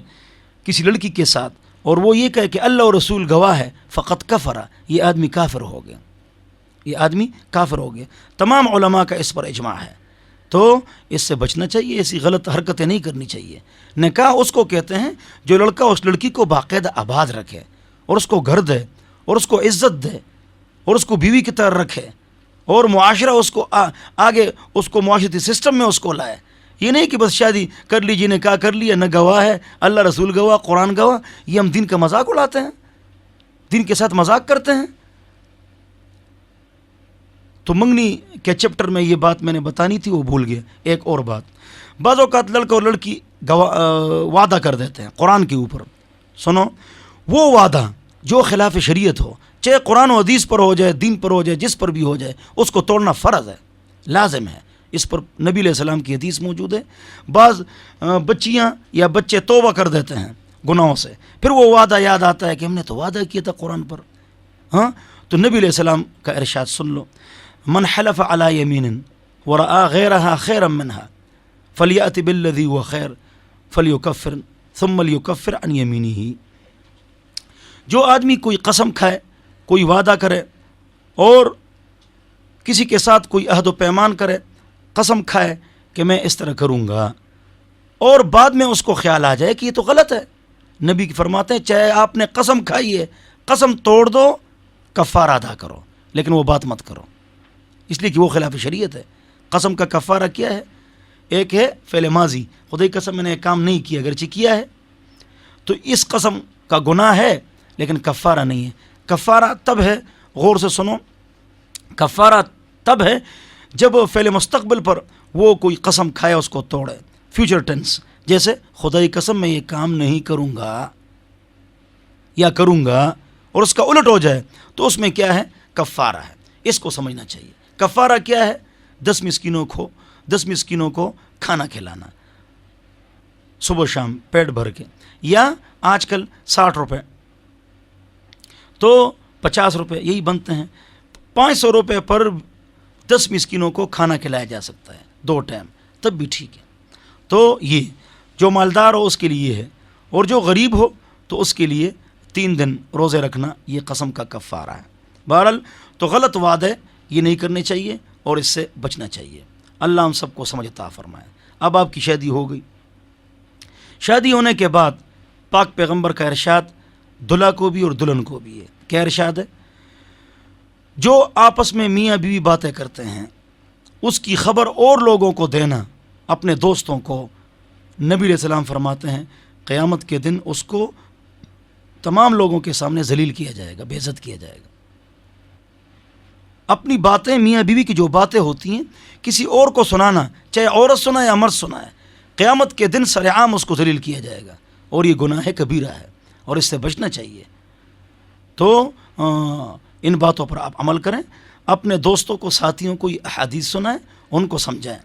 کسی لڑکی کے ساتھ اور وہ یہ کہے کہ اللہ اور رسول گواہ ہے، فقط کفر، یہ آدمی کافر ہو گیا، یہ آدمی کافر ہو گیا. تمام علماء کا اس پر اجماع ہے. تو اس سے بچنا چاہیے، ایسی غلط حرکتیں نہیں کرنی چاہیے. نکاح اس کو کہتے ہیں جو لڑکا اس لڑکی کو باقاعدہ آباد رکھے اور اس کو گھر دے اور اس کو عزت دے اور اس کو بیوی کی طرح رکھے اور معاشرہ اس کو آگے اس کو معاشرتی سسٹم میں اس کو لائے. یہ نہیں کہ بس شادی کر لیجیے، نکاح کر لیا، نہ گواہ ہے، اللہ رسول گواہ، قرآن گواہ. یہ ہم دین کا مذاق اڑاتے ہیں، دین کے ساتھ مذاق کرتے ہیں. تو منگنی کے چیپٹر میں یہ بات میں نے بتانی تھی، وہ بھول گیا. ایک اور بات، بعض اوقات لڑکا اور لڑکی وعدہ کر دیتے ہیں قرآن کے اوپر. سنو، وہ وعدہ جو خلاف شریعت ہو، چاہے قرآن و حدیث پر ہو جائے، دین پر ہو جائے، جس پر بھی ہو جائے، اس کو توڑنا فرض ہے، لازم ہے. اس پر نبی علیہ السلام کی حدیث موجود ہے. بعض بچیاں یا بچے توبہ کر دیتے ہیں گناہوں سے، پھر وہ وعدہ یاد آتا ہے کہ ہم نے تو وعدہ کیا تھا قرآن پر. تو نبی علیہ السلام کا ارشاد سن لو، من حلف علی یمین ورأى غیرها خیرا منها فلیأت بالذی هو خیر فلیکفر ثم لیکفر عن یمینہ. جو آدمی کوئی قسم کھائے، کوئی وعدہ کرے اور کسی کے ساتھ کوئی عہد و پیمان کرے، قسم کھائے کہ میں اس طرح کروں گا، اور بعد میں اس کو خیال آ جائے کہ یہ تو غلط ہے، نبی فرماتے ہیں چاہے آپ نے قسم کھائی ہے، قسم توڑ دو، کفارہ ادا کرو، لیکن وہ بات مت کرو، اس لیے کہ وہ خلاف شریعت ہے. قسم کا کفارہ کیا ہے؟ ایک ہے فعل ماضی، خدا کی قسم میں نے ایک کام نہیں کیا، اگرچہ کیا ہے تو اس قسم کا گناہ ہے لیکن کفارہ نہیں ہے. کفارہ تب ہے، غور سے سنو، کفارہ تب ہے جب فعل مستقبل پر وہ کوئی قسم کھائے اس کو توڑے، فیوچر ٹینس، جیسے خدا کی قسم میں یہ کام نہیں کروں گا یا کروں گا، اور اس کا الٹ ہو جائے تو اس میں کیا ہے؟ کفارہ ہے. اس کو سمجھنا چاہیے. کفارہ کیا ہے؟ 10 مسکینوں کو کھانا کھلانا صبح شام پیٹ بھر کے، یا آج کل 60 روپے تو 50 روپے یہی بنتے ہیں، 500 روپے پر 10 مسکینوں کو کھانا کھلایا جا سکتا ہے 2 ٹائم، تب بھی ٹھیک ہے۔ تو یہ جو مالدار ہو اس کے لیے ہے، اور جو غریب ہو تو اس کے لیے 3 دن روزے رکھنا یہ قسم کا کفارہ ہے۔ بہرحال تو غلط وعدے یہ نہیں کرنے چاہیے اور اس سے بچنا چاہیے۔ اللہ ہم سب کو سمجھ عطا فرمائے۔ اب آپ کی شادی ہو گئی، شادی ہونے کے بعد پاک پیغمبر کا ارشاد دلہا کو بھی اور دلہن کو بھی ہے۔ کیا ارشاد ہے؟ جو آپس میں میاں بیوی باتیں کرتے ہیں اس کی خبر اور لوگوں کو دینا، اپنے دوستوں کو۔ نبی علیہ السلام فرماتے ہیں قیامت کے دن اس کو تمام لوگوں کے سامنے ذلیل کیا جائے گا، بے عزت کیا جائے گا۔ اپنی باتیں، میاں بیوی کی جو باتیں ہوتی ہیں کسی اور کو سنانا، چاہے عورت سنائے یا مرد سنائے، قیامت کے دن سر عام اس کو ذلیل کیا جائے گا، اور یہ گناہ کبیرہ ہے اور اس سے بچنا چاہیے۔ تو ان باتوں پر آپ عمل کریں، اپنے دوستوں کو، ساتھیوں کو یہ احادیث سنائیں، ان کو سمجھائیں۔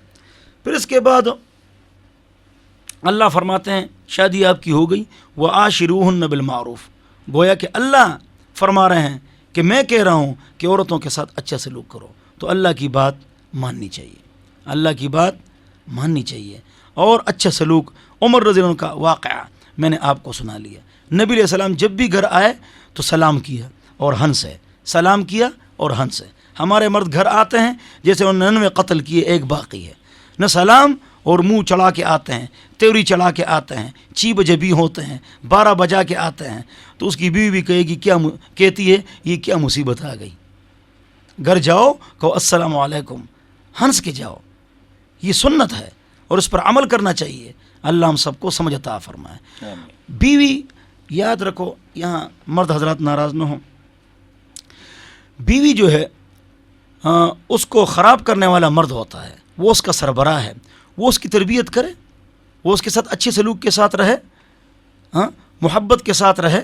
پھر اس کے بعد اللہ فرماتے ہیں شادی آپ کی ہو گئی، وَعَاشِرُوهُنَّ بِالْمَعْرُوفِ، گویا کہ اللہ فرما رہے ہیں کہ میں کہہ رہا ہوں کہ عورتوں کے ساتھ اچھا سلوک کرو، تو اللہ کی بات ماننی چاہیے، اللہ کی بات ماننی چاہیے۔ اور اچھا سلوک، عمر رضی اللہ عنہ کا واقعہ میں نے آپ کو سنا لیا۔ نبی علیہ السلام جب بھی گھر آئے تو سلام کیا اور ہنسے، سلام کیا اور ہنسے۔ ہمارے مرد گھر آتے ہیں جیسے 99 قتل کیے ایک باقی ہے، نہ سلام، اور منہ چڑھا کے آتے ہیں، تیوری چڑھا کے آتے ہیں، 6 بجے بھی ہوتے ہیں، 12 بجا کے آتے ہیں، تو اس کی بیوی بھی کہے گی کہتی ہے یہ کیا مصیبت آ گئی۔ گھر جاؤ کہو السلام علیکم، ہنس کے جاؤ، یہ سنت ہے اور اس پر عمل کرنا چاہیے۔ اللہ ہم سب کو سمجھ عطا فرمائے۔ بیوی یاد رکھو، یہاں مرد حضرات ناراض نہ ہوں، بیوی جو ہے اس کو خراب کرنے والا مرد ہوتا ہے، وہ اس کا سربراہ ہے، وہ اس کی تربیت کرے، وہ اس کے ساتھ اچھے سلوک کے ساتھ رہے، محبت کے ساتھ رہے۔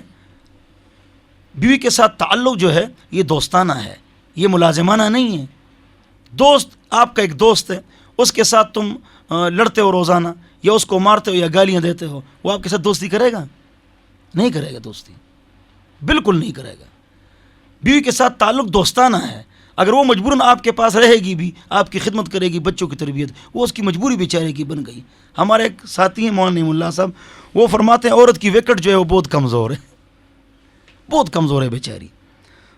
بیوی کے ساتھ تعلق جو ہے یہ دوستانہ ہے، یہ ملازمانہ نہیں ہے۔ دوست آپ کا ایک دوست ہے، اس کے ساتھ تم لڑتے ہو روزانہ، یا اس کو مارتے ہو یا گالیاں دیتے ہو، وہ آپ کے ساتھ دوستی کرے گا؟ نہیں کرے گا، دوستی بالکل نہیں کرے گا۔ بیوی کے ساتھ تعلق دوستانہ ہے، اگر وہ مجبوراً آپ کے پاس رہے گی بھی، آپ کی خدمت کرے گی، بچوں کی تربیت، وہ اس کی مجبوری بیچارے کی بن گئی۔ ہمارے ایک ساتھی ہیں مولانا نعیم اللہ صاحب، وہ فرماتے ہیں عورت کی وکٹ جو ہے وہ بہت کمزور ہے، بہت کمزور ہے بیچاری۔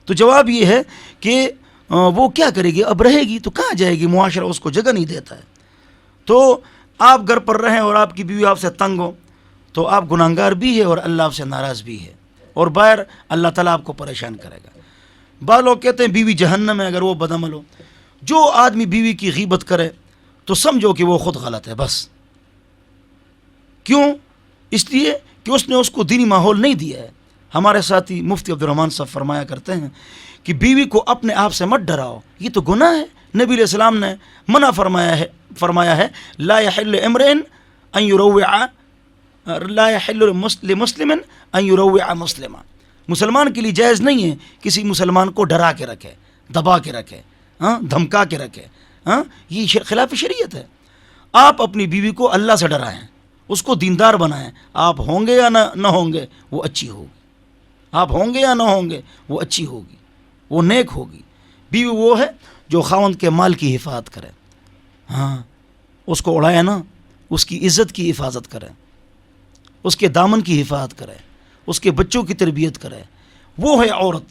تو جواب یہ ہے کہ وہ کیا کرے گی؟ اب رہے گی تو کہاں جائے گی؟ معاشرہ اس کو جگہ نہیں دیتا ہے۔ تو آپ گھر پر رہیں اور آپ کی بیوی آپ سے تنگ ہو تو آپ گناہگار بھی ہے اور اللہ آپ سے ناراض بھی ہے، اور باہر اللہ تعالیٰ آپ کو پریشان کرے گا۔ بعض لوگ کہتے ہیں بیوی جہنم ہے اگر وہ بدعمل ہو۔ جو آدمی بیوی کی غیبت کرے تو سمجھو کہ وہ خود غلط ہے، بس۔ کیوں؟ اس لیے کہ اس نے اس کو دینی ماحول نہیں دیا ہے۔ ہمارے ساتھی مفتی عبد الرحمن صاحب فرمایا کرتے ہیں کہ بیوی کو اپنے آپ سے مت ڈراؤ، یہ تو گناہ ہے۔ نبی علیہ السلام نے منع فرمایا ہے لا يحل امرئ ان يروع لا يحل لمسلم ان يروع مسلما، مسلمان کے لیے جائز نہیں ہے کسی مسلمان کو ڈرا کے رکھے، دبا کے رکھے، دھمکا کے رکھے، یہ خلاف شریعت ہے۔ آپ اپنی بیوی کو اللہ سے ڈرائیں، اس کو دیندار بنائیں۔ آپ ہوں گے یا نہ ہوں گے وہ اچھی ہوگی، آپ ہوں گے یا نہ ہوں گے وہ اچھی ہوگی، وہ نیک ہوگی۔ بیوی وہ ہے جو خاوند کے مال کی حفاظت کرے، اس کو اڑائے نہ، اس کی عزت کی حفاظت کرے، اس کے دامن کی حفاظت کرے، اس کے بچوں کی تربیت کرے، وہ ہے عورت۔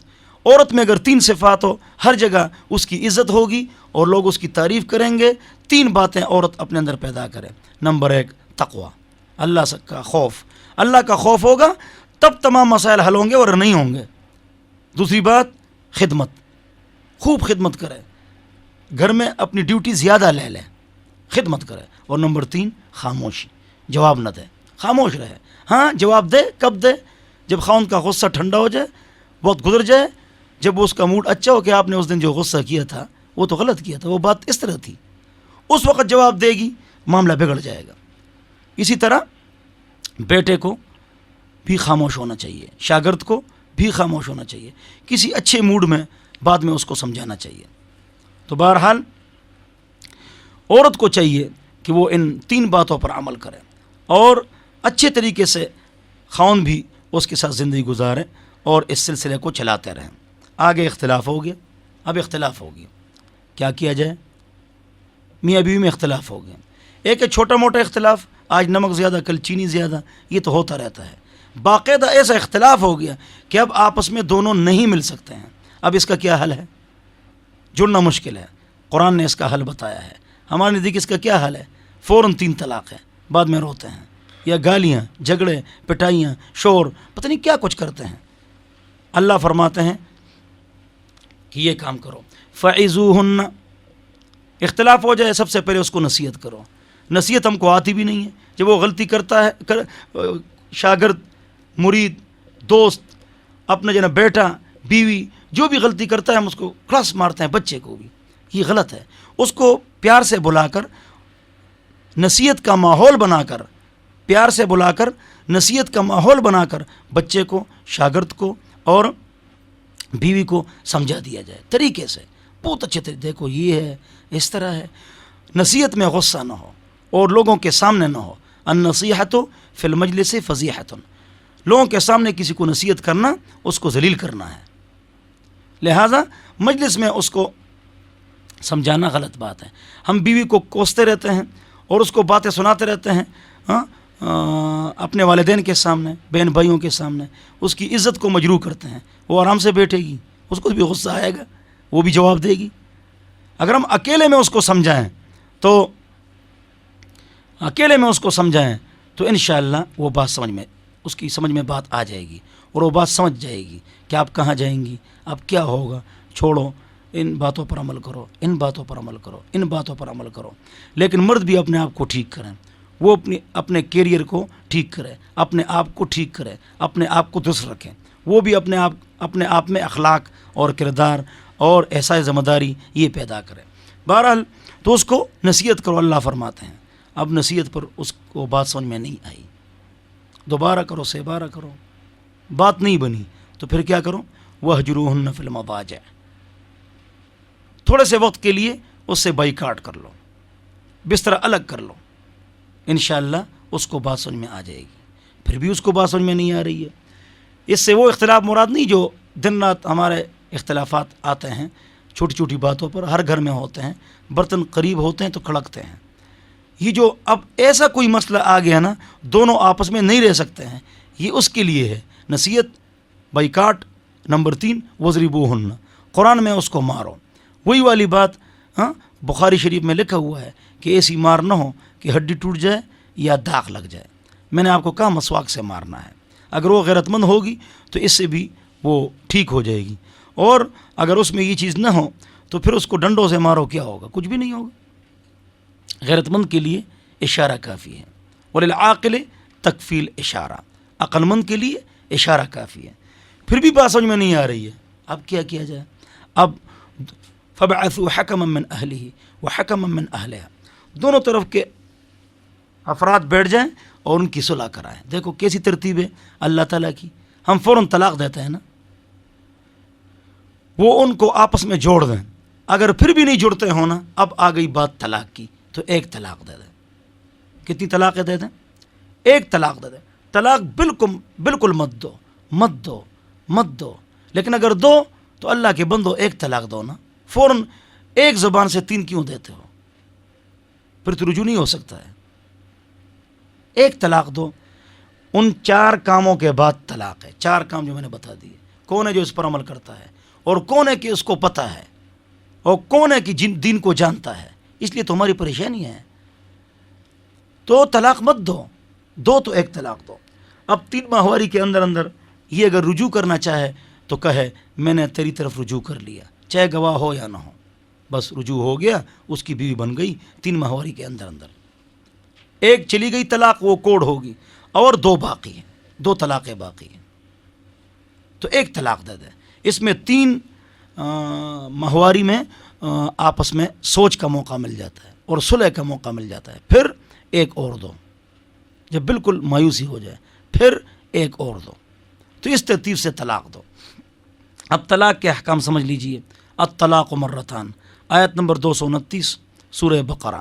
عورت میں اگر 3 صفات ہو، ہر جگہ اس کی عزت ہوگی اور لوگ اس کی تعریف کریں گے۔ 3 باتیں عورت اپنے اندر پیدا کرے۔ نمبر 1 تقوی، اللہ کا خوف۔ اللہ کا خوف ہوگا تب تمام مسائل حل ہوں گے اور نہیں ہوں گے۔ دوسری بات خدمت، خوب خدمت کرے، گھر میں اپنی ڈیوٹی زیادہ لے لے، خدمت کرے۔ اور نمبر 3 خاموشی، جواب نہ دے، خاموش رہے۔ جواب دے، کب دے؟ جب خاوند کا غصہ ٹھنڈا ہو جائے، وقت گزر جائے، جب اس کا موڈ اچھا ہو کہ آپ نے اس دن جو غصہ کیا تھا وہ تو غلط کیا تھا، وہ بات اس طرح تھی، اس وقت جواب دے گی، معاملہ بگڑ جائے گا۔ اسی طرح بیٹے کو بھی خاموش ہونا چاہیے، شاگرد کو بھی خاموش ہونا چاہیے، کسی اچھے موڈ میں بعد میں اس کو سمجھانا چاہیے۔ تو بہرحال عورت کو چاہیے کہ وہ ان 3 باتوں پر عمل کرے اور اچھے طریقے سے خاوند بھی اس کے ساتھ زندگی گزارے اور اس سلسلے کو چلاتے رہیں۔ آگے اختلاف ہو گیا، اب اختلاف ہو گیا، کیا کیا جائے؟ میاں بیوی میں اختلاف ہو گیا، ایک ہے چھوٹا موٹا اختلاف، آج نمک زیادہ کل چینی زیادہ، یہ تو ہوتا رہتا ہے۔ باقاعدہ ایسا اختلاف ہو گیا کہ اب آپس میں دونوں نہیں مل سکتے ہیں، اب اس کا کیا حل ہے؟ جڑنا مشکل ہے، قرآن نے اس کا حل بتایا ہے۔ ہمارے نزدیک اس کا کیا حل ہے؟ فوراً 3 طلاق ہے، بعد میں روتے ہیں یا گالیاں، جھگڑے، پٹائیاں، شور، پتہ نہیں کیا کچھ کرتے ہیں۔ اللہ فرماتے ہیں کہ یہ کام کرو، فعظوہن، اختلاف ہو جائے سب سے پہلے اس کو نصیحت کرو۔ نصیحت ہم کو آتی بھی نہیں ہے، جب وہ غلطی کرتا ہے، شاگرد، مرید، دوست، اپنا جو نا بیٹا، بیوی، جو بھی غلطی کرتا ہے ہم اس کو کلاس مارتے ہیں، بچے کو بھی، یہ غلط ہے۔ اس کو پیار سے بلا کر، نصیحت کا ماحول بنا کر، پیار سے بلا کر نصیحت کا ماحول بنا کر بچے کو، شاگرد کو اور بیوی کو سمجھا دیا جائے طریقے سے، بہت اچھے طریقے، دیکھو یہ ہے، اس طرح ہے۔ نصیحت میں غصہ نہ ہو اور لوگوں کے سامنے نہ ہو۔ النصیحۃ فی المجلس فضیحۃ، لوگوں کے سامنے کسی کو نصیحت کرنا اس کو ذلیل کرنا ہے، لہٰذا مجلس میں اس کو سمجھانا غلط بات ہے۔ ہم بیوی کو کوستے رہتے ہیں اور اس کو باتیں سناتے رہتے ہیں اپنے والدین کے سامنے، بہن بھائیوں کے سامنے، اس کی عزت کو مجروح کرتے ہیں۔ وہ آرام سے بیٹھے گی، اس کو بھی غصہ آئے گا، وہ بھی جواب دے گی۔ اگر ہم اکیلے میں اس کو سمجھائیں تو انشاءاللہ وہ بات اس کی سمجھ میں بات آ جائے گی اور وہ بات سمجھ جائے گی کہ آپ کہاں جائیں گی، اب کیا ہوگا، چھوڑو، ان باتوں پر عمل کرو، ان باتوں پر عمل کرو، ان باتوں پر عمل کرو۔ لیکن مرد بھی اپنے آپ کو ٹھیک کریں، وہ اپنے کیریئر کو ٹھیک کرے، اپنے آپ کو ٹھیک کرے، اپنے آپ کو درست رکھیں، وہ بھی اپنے آپ میں اخلاق اور کردار اور احساس ذمہ داری یہ پیدا کرے۔ بہرحال تو اس کو نصیحت کرو، اللہ فرماتے ہیں۔ اب نصیحت پر اس کو بات سمجھ میں نہیں آئی، دوبارہ کرو، 6 بار کرو، بات نہیں بنی تو پھر کیا کرو؟ وَاهْجُرُوهُنَّ فِي الْمَضَاجِعِ، تھوڑے سے وقت کے لیے اس سے بائیکاٹ کر لو، بستر الگ کر لو، انشاءاللہ اس کو بات سمجھ میں آ جائے گی۔ پھر بھی اس کو بات سمجھ میں نہیں آ رہی ہے، اس سے وہ اختلاف مراد نہیں جو دن رات ہمارے اختلافات آتے ہیں چھوٹی چھوٹی باتوں پر، ہر گھر میں ہوتے ہیں، برتن قریب ہوتے ہیں تو کھڑکتے ہیں۔ یہ جو اب ایسا کوئی مسئلہ آ گیا نا، دونوں آپس میں نہیں رہ سکتے ہیں، یہ اس کے لیے ہے نصیحت، بائیکاٹ۔ نمبر 3 وَاضْرِبُوهُنَّ، قرآن میں اس کو مارو۔ وہی والی بات بخاری شریف میں لکھا ہوا ہے کہ ایسی مار نہ ہو کہ ہڈی ٹوٹ جائے یا داغ لگ جائے۔ میں نے آپ کو کہا مسواک سے مارنا ہے، اگر وہ غیرت مند ہوگی تو اس سے بھی وہ ٹھیک ہو جائے گی، اور اگر اس میں یہ چیز نہ ہو تو پھر اس کو ڈنڈوں سے مارو، کیا ہوگا؟ کچھ بھی نہیں ہوگا۔ غیرت مند کے لیے اشارہ کافی ہے، وَلِلْعَاقِلِ تَكْفِي الْإِشَارَةِ، عقل مند کے لیے اشارہ کافی ہے۔ پھر بھی بات سمجھ میں نہیں آ رہی ہے، اب کیا کیا جائے؟ اب فَبْعَثُوا حَكَمًا مِّنْ أَهْلِهِ وَحَكَمًا مِّنْ أَهْلِهَا، دونوں طرف کے افراد بیٹھ جائیں اور ان کی صلح کرائیں۔ دیکھو کیسی ترتیب ہے اللہ تعالیٰ کی، ہم فوراً طلاق دیتے ہیں نا، وہ ان کو آپس میں جوڑ دیں۔ اگر پھر بھی نہیں جڑتے ہونا، اب آ گئی بات طلاق کی، تو 1 طلاق دے دیں۔ کتنی طلاقیں دے دیں؟ 1 طلاق دے دیں۔ طلاق بالکل مت دو، لیکن اگر دو تو اللہ کے بندو 1 طلاق دو نا، فوراً 1 زبان سے 3 کیوں دیتے ہو؟ پھر تو رجوع نہیں ہو سکتا ہے۔ 1 طلاق دو، ان 4 کاموں کے بعد طلاق ہے۔ 4 کام جو میں نے بتا دیے، کون ہے جو اس پر عمل کرتا ہے، اور کون ہے کہ اس کو پتہ ہے، اور کون ہے کہ جن دین کو جانتا ہے۔ اس لیے تو ہماری پریشانی ہے، تو طلاق مت دو تو 1 طلاق دو۔ اب 3 ماہواری کے اندر یہ اگر رجوع کرنا چاہے تو کہے میں نے تیری طرف رجوع کر لیا، چاہے گواہ ہو یا نہ ہو، بس رجوع ہو گیا، اس کی بیوی بن گئی 3 ماہواری کے اندر۔ 1 چلی گئی طلاق، وہ کوڑ ہوگی، اور 2 باقی ہیں، 2 طلاقیں باقی ہیں، تو 1 طلاق دے دیں۔ اس میں 3 ماہواری میں آپس میں سوچ کا موقع مل جاتا ہے اور صلح کا موقع مل جاتا ہے۔ پھر 1 اور دو، جب بالکل مایوسی ہو جائے پھر 1 اور دو، تو اس ترتیب سے طلاق دو۔ اب طلاق کے احکام سمجھ لیجئے۔ الطلاق مرتان، آیت نمبر 229 سورہ بقرہ،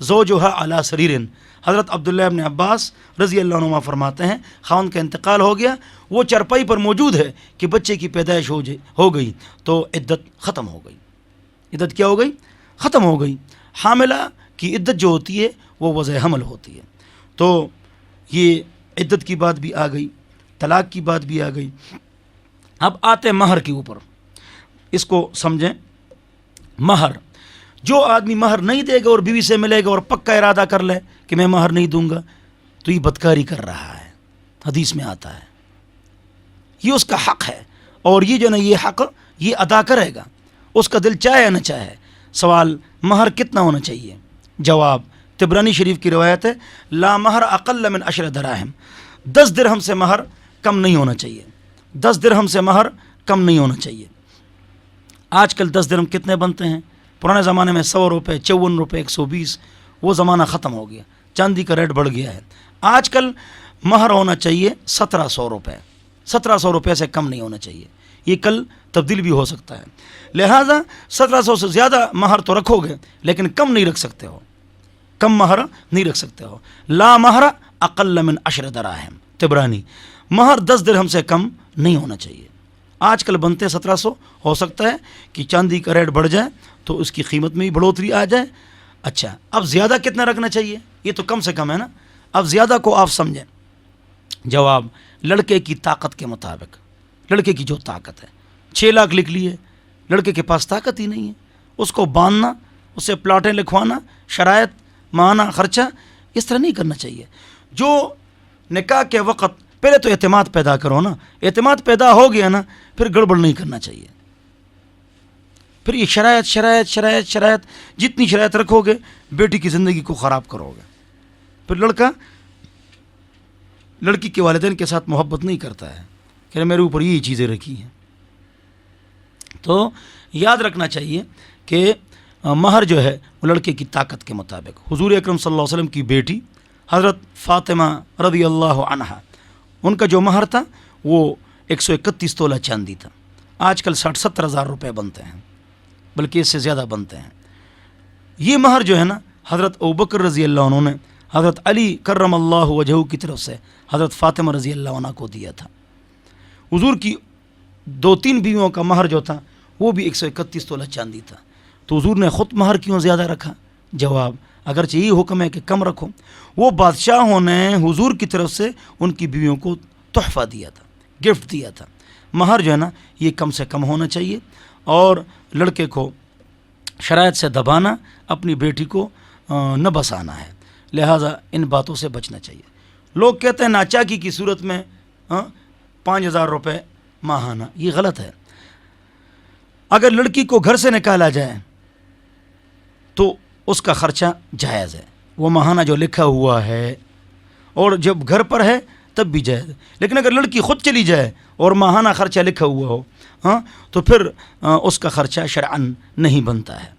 زوجها علی سریر. حضرت عبداللہ ابن عباس رضی اللہ عنہما فرماتے ہیں خاوند کا انتقال ہو گیا, وہ چرپائی پر موجود ہے کہ بچے کی پیدائش ہو گئی تو عدت ختم ہو گئی. عدت کیا ہو گئی؟ ختم ہو گئی. حاملہ کی عدت جو ہوتی ہے وہ وضع حمل ہوتی ہے. تو یہ عدت کی بات بھی آ گئی, طلاق کی بات بھی آ گئی. اب آتے مہر کے اوپر, اس کو سمجھیں. مہر, جو آدمی مہر نہیں دے گا اور بیوی سے ملے گا اور پکا ارادہ کر لے کہ میں مہر نہیں دوں گا تو یہ بدکاری کر رہا ہے. حدیث میں آتا ہے یہ اس کا حق ہے, اور یہ جو نا یہ حق یہ ادا کرے گا, اس کا دل چاہے یا نہ چاہے. سوال مہر کتنا ہونا چاہیے؟ جواب طبرانی شریف کی روایت ہے لا مہر اقل من 10 دراہم. 10 درہم سے مہر کم نہیں ہونا چاہیے. 10 درہم سے مہر کم نہیں ہونا چاہیے. آج کل 10 درہم کتنے بنتے ہیں؟ پرانے زمانے میں 100 روپے, 54 روپے, 120. وہ زمانہ ختم ہو گیا, چاندی کا ریٹ بڑھ گیا ہے. آج کل مہر ہونا چاہیے 1700 روپے. 1700 روپے سے کم نہیں ہونا چاہیے. یہ کل تبدیل بھی ہو سکتا ہے. لہٰذا 1700 سے زیادہ مہر تو رکھو گے لیکن کم نہیں رکھ سکتے ہو, کم مہر نہیں رکھ سکتے ہو. لا مہر اقل من 10 دراہم. طبرانی, مہر 10 درہم سے کم نہیں ہونا چاہیے. آج کل بنتے 1700, ہو سکتا ہے کہ چاندی کا ریٹ بڑھ جائے تو اس کی قیمت میں بھی بڑھوتری آ جائے. اچھا, اب زیادہ کتنا رکھنا چاہیے؟ یہ تو کم سے کم ہے نا. اب زیادہ کو آپ سمجھیں. جواب لڑکے کی طاقت کے مطابق. لڑکے کی جو طاقت ہے, 6 لاکھ لکھ لیے, لڑکے کے پاس طاقت ہی نہیں ہے. اس کو باندھنا, اسے پلاٹیں لکھوانا, شرائط, ماہانہ خرچہ, اس طرح نہیں کرنا چاہیے. جو نکاح کے وقت پہلے تو اعتماد پیدا کرو نا. اعتماد پیدا ہو گیا نا پھر گڑبڑ نہیں کرنا چاہیے. پھر یہ شرائط شرائط شرائط شرائط جتنی شرائط رکھو گے بیٹی کی زندگی کو خراب کرو گے. پھر لڑکا لڑکی کے والدین کے ساتھ محبت نہیں کرتا ہے کہ میرے اوپر یہ چیزیں رکھی ہیں. تو یاد رکھنا چاہیے کہ مہر جو ہے وہ لڑکے کی طاقت کے مطابق. حضور اکرم صلی اللہ علیہ وسلم کی بیٹی حضرت فاطمہ رضی اللہ عنہا, ان کا جو مہر تھا وہ 131 تولہ چاندی تھا. آج کل 60-70 ہزار روپے بنتے ہیں, بلکہ اس سے زیادہ بنتے ہیں. یہ مہر جو ہے نا حضرت ابوبکر رضی اللہ عنہ نے حضرت علی کرم اللہ وجہہ کی طرف سے حضرت فاطمہ رضی اللہ عنہ کو دیا تھا. حضور کی 2-3 بیویوں کا مہر جو تھا وہ بھی 131 تولہ چاندی تھا. تو حضور نے خود مہر کیوں زیادہ رکھا؟ جواب اگرچہ یہ حکم ہے کہ کم رکھو, وہ بادشاہوں نے حضور کی طرف سے ان کی بیویوں کو تحفہ دیا تھا, گفٹ دیا تھا. مہر جو ہے نا یہ کم سے کم ہونا چاہیے, اور لڑکے کو شرائط سے دبانا, اپنی بیٹی کو نہ بسانا ہے. لہٰذا ان باتوں سے بچنا چاہیے. لوگ کہتے ہیں ناچاکی کی صورت میں 5000 روپے ماہانہ, یہ غلط ہے. اگر لڑکی کو گھر سے نکالا جائے تو اس کا خرچہ جائز ہے, وہ ماہانہ جو لکھا ہوا ہے, اور جب گھر پر ہے تب بھی جائز ہے. لیکن اگر لڑکی خود چلی جائے اور ماہانہ خرچہ لکھا ہوا ہو تو پھر اس کا خرچہ شرعاً نہیں بنتا ہے.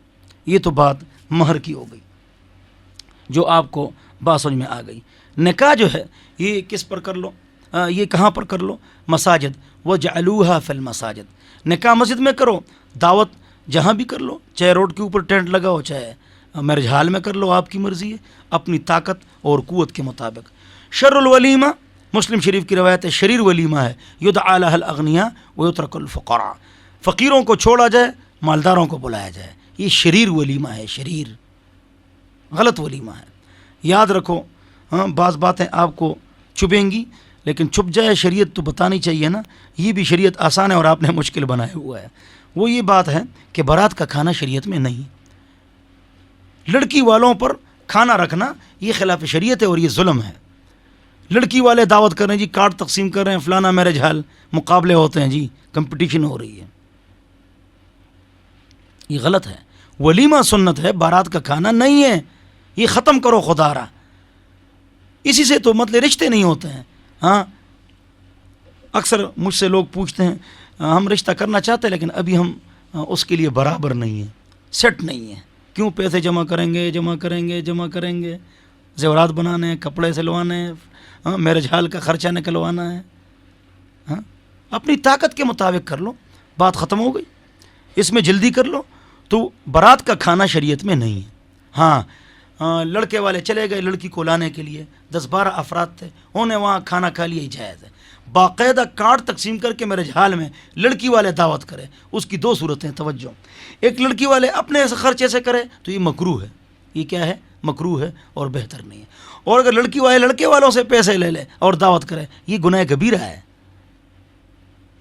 یہ تو بات مہر کی ہو گئی جو آپ کو بات سمجھ میں آ گئی. نکاح جو ہے یہ کس پر کر لو, یہ کہاں پر کر لو؟ مساجد. وجعلوها فی المساجد. نکاح مسجد میں کرو, دعوت جہاں بھی کر لو, چاہے روڈ کے اوپر ٹینٹ لگاؤ, چاہے میرج ہال میں کر لو, آپ کی مرضی ہے, اپنی طاقت اور قوت کے مطابق. شر الولیمہ, مسلم شریف کی روایت ہے, شریر ولیمہ ہے یدعا لها الاغنیاء ویترک الفقراء. فقیروں کو چھوڑا جائے, مالداروں کو بلایا جائے. یہ شریر ولیمہ ہے, شریر, غلط ولیمہ ہے. یاد رکھو, بعض باتیں آپ کو چبھیں گی لیکن چھپ جائے, شریعت تو بتانی چاہیے نا. یہ بھی شریعت آسان ہے اور آپ نے مشکل بنایا ہوا ہے. وہ یہ بات ہے کہ بارات کا کھانا شریعت میں نہیں. لڑکی والوں پر کھانا رکھنا یہ خلاف شریعت ہے اور یہ ظلم ہے. لڑکی والے دعوت کر رہے ہیں جی, کارڈ تقسیم کر رہے ہیں, فلانا میرج ہال, مقابلے ہوتے ہیں جی, کمپٹیشن ہو رہی ہے. یہ غلط ہے. ولیمہ سنت ہے, بارات کا کھانا نہیں ہے. یہ ختم کرو خدا را. اسی سے تو مطلب رشتے نہیں ہوتے ہیں. اکثر مجھ سے لوگ پوچھتے ہیں ہم رشتہ کرنا چاہتے ہیں لیکن ابھی ہم اس کے لیے برابر نہیں ہیں, سیٹ نہیں ہیں. کیوں؟ پیسے جمع کریں گے, زیورات بنانے ہیں, کپڑے سلوانے ہیں, میرج ہال کا خرچہ نکلوانا ہے. اپنی طاقت کے مطابق کر لو, بات ختم ہو گئی. اس میں جلدی کر لو تو برات کا کھانا شریعت میں نہیں ہے. لڑکے والے چلے گئے لڑکی کو لانے کے لیے، 10-12 افراد تھے، انہوں نے وہاں کھانا کھا لیا، جائز ہے۔ باقاعدہ کارڈ تقسیم کر کے میرج حال میں لڑکی والے دعوت کرے، اس کی 2 صورتیں، توجہ، ایک لڑکی والے اپنے خرچے سے کرے تو یہ مکروہ ہے، یہ کیا ہے؟ مکروہ ہے اور بہتر نہیں ہے۔ اور اگر لڑکی والے لڑکے والوں سے پیسے لے لے اور دعوت کرے، یہ گناہ کبیرہ ہے،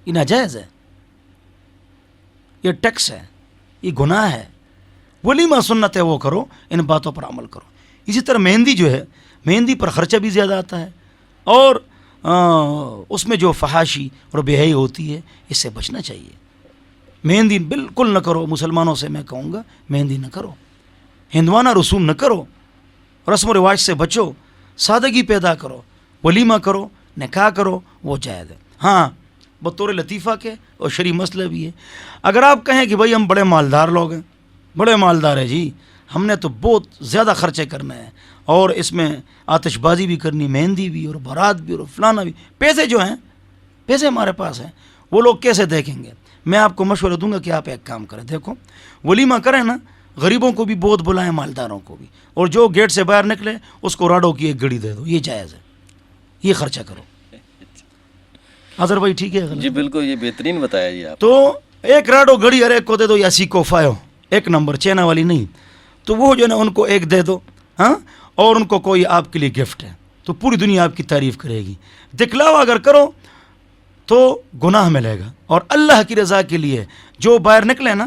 یہ ناجائز ہے، یہ ٹیکس ہے، یہ گناہ ہے۔ ولیمہ سنت ہے وہ کرو، ان باتوں پر عمل کرو۔ اسی طرح مہندی جو ہے، مہندی پر خرچہ بھی زیادہ آتا ہے، اور اس میں جو فحاشی اور بے حیائی ہوتی ہے، اس سے بچنا چاہیے۔ مہندی بالکل نہ کرو، مسلمانوں سے میں کہوں گا مہندی نہ کرو، ہندوانہ رسوم نہ کرو، رسم و رواج سے بچو، سادگی پیدا کرو، ولیمہ کرو، نکاح کرو، وہ جائز ہے۔ ہاں، بطور لطیفہ کے اور شرعی مسئلہ بھی ہے۔ اگر آپ کہیں کہ بھائی ہم بڑے مالدار لوگ ہیں، بڑے مالدار ہیں جی، ہم نے تو بہت زیادہ خرچے کرنے ہیں، اور اس میں آتش بازی بھی کرنی، مہندی بھی اور بارات بھی اور فلانا بھی، پیسے جو ہیں، پیسے ہمارے پاس ہیں، وہ لوگ کیسے دیکھیں گے؟ میں آپ کو مشورہ دوں گا کہ آپ ایک کام کریں، دیکھو ولیمہ کریں نا، غریبوں کو بھی بہت بلائیں، مالداروں کو بھی، اور جو گیٹ سے باہر نکلے اس کو راڈو کی ایک گھڑی دے دو، یہ جائز ہے، یہ خرچہ کرو۔ اظہر بھائی ٹھیک ہے؟ جی بالکل، یہ بہترین بتایا جی آپ۔ تو ایک راڈو گھڑی ہر ایک کو دے دو، یا سیکو فائیو، 1 نمبر چینا والی نہیں، تو وہ جو ہے نا ان کو ایک دے دو، ہاں، اور ان کو کوئی آپ کے لیے گفٹ ہے، تو پوری دنیا آپ کی تعریف کرے گی۔ دکھلاوا اگر کرو تو گناہ ملے گا، اور اللہ کی رضا کے لیے جو باہر نکلے نا،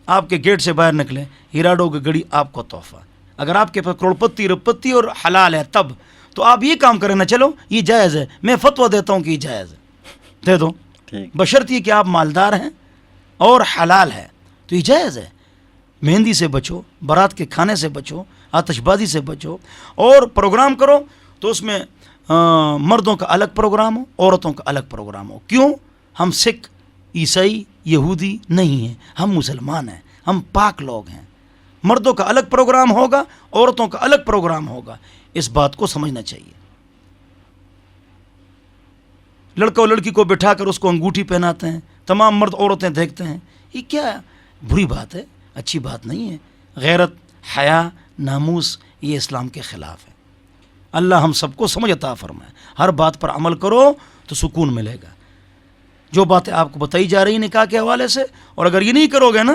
آپ کے گیٹ سے باہر نکلے، ہیراڈو کی گھڑی آپ کو تحفہ۔ اگر آپ کے پاس کروڑپتی رپتی اور حلال ہے تب تو آپ یہ کام کریں نا، چلو یہ جائز ہے، میں فتویٰ دیتا ہوں کہ یہ جائز ہے، دے دو، بشرطیہ کہ آپ مالدار ہیں اور حلال ہے تو یہ جائز ہے۔ مہندی سے بچو، بارات کے کھانے سے بچو، آتش بازی سے بچو، اور پروگرام کرو تو اس میں مردوں کا الگ پروگرام ہو، عورتوں کا الگ پروگرام ہو۔ کیوں؟ ہم سکھ، عیسائی، یہودی نہیں ہیں، ہم مسلمان ہیں، ہم پاک لوگ ہیں۔ مردوں کا الگ پروگرام ہوگا، عورتوں کا الگ پروگرام ہوگا، اس بات کو سمجھنا چاہیے۔ لڑکا اور لڑکی کو بٹھا کر اس کو انگوٹھی پہناتے ہیں، تمام مرد عورتیں دیکھتے ہیں، یہ کیا بری بات ہے، اچھی بات نہیں ہے۔ غیرت، حیا، ناموس، یہ اسلام کے خلاف ہے۔ اللہ ہم سب کو سمجھ عطا فرمائے، ہر بات پر عمل کرو تو سکون ملے گا۔ جو باتیں آپ کو بتائی جا رہی نکاح کے حوالے سے، اور اگر یہ نہیں کرو گے نا،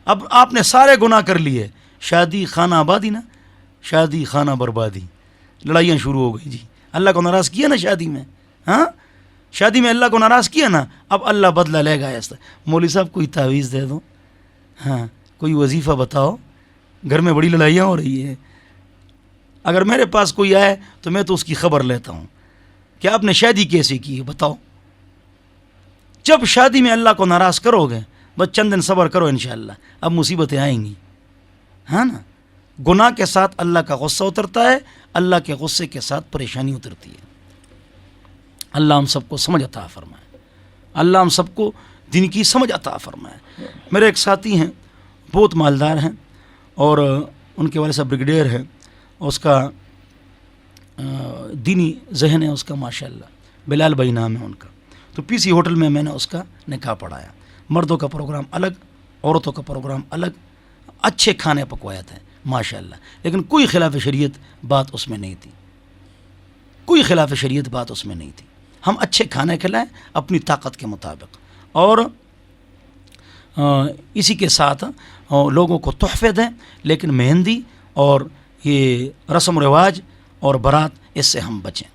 اب آپ نے سارے گناہ کر لیے، شادی خانہ آبادی نا، شادی خانہ بربادی، لڑائیاں شروع ہو گئی جی، اللہ کو ناراض کیا نا شادی میں، ہاں شادی میں اللہ کو ناراض کیا نا، اب اللہ بدلہ لے گا ایسا۔ مولوی صاحب کوئی تعویذ دے دو، ہاں کوئی وظیفہ بتاؤ، گھر میں بڑی لڑائیاں ہو رہی ہے۔ اگر میرے پاس کوئی آئے تو میں تو اس کی خبر لیتا ہوں کہ آپ نے شادی کیسے کی ہے، بتاؤ۔ جب شادی میں اللہ کو ناراض کرو گے، بس چند دن صبر کرو انشاءاللہ، اب مصیبتیں آئیں گی، ہاں نا۔ گناہ کے ساتھ اللہ کا غصہ اترتا ہے، اللہ کے غصے کے ساتھ پریشانی اترتی ہے۔ اللہ ہم سب کو سمجھ عطا فرمائے، اللہ ہم سب کو دین کی سمجھ عطا فرمائے۔ میرے ایک ساتھی ہیں، بہت مالدار ہیں، اور ان کے والد صاحب بریگیڈیئر ہیں، اس کا دینی ذہن ہے اس کا ماشاءاللہ، بلال بھائی نام ہے ان کا۔ تو پی سی ہوٹل میں نے اس کا نکاح پڑھایا، مردوں کا پروگرام الگ، عورتوں کا پروگرام الگ، اچھے کھانے پکوایا تھے ماشاءاللہ، لیکن کوئی خلاف شریعت بات اس میں نہیں تھی، کوئی خلاف شریعت بات اس میں نہیں تھی۔ ہم اچھے کھانے کھلائیں اپنی طاقت کے مطابق، اور اسی کے ساتھ لوگوں کو تحفے دیں، لیکن مہندی اور یہ رسم و رواج اور بارات اس سے ہم بچیں۔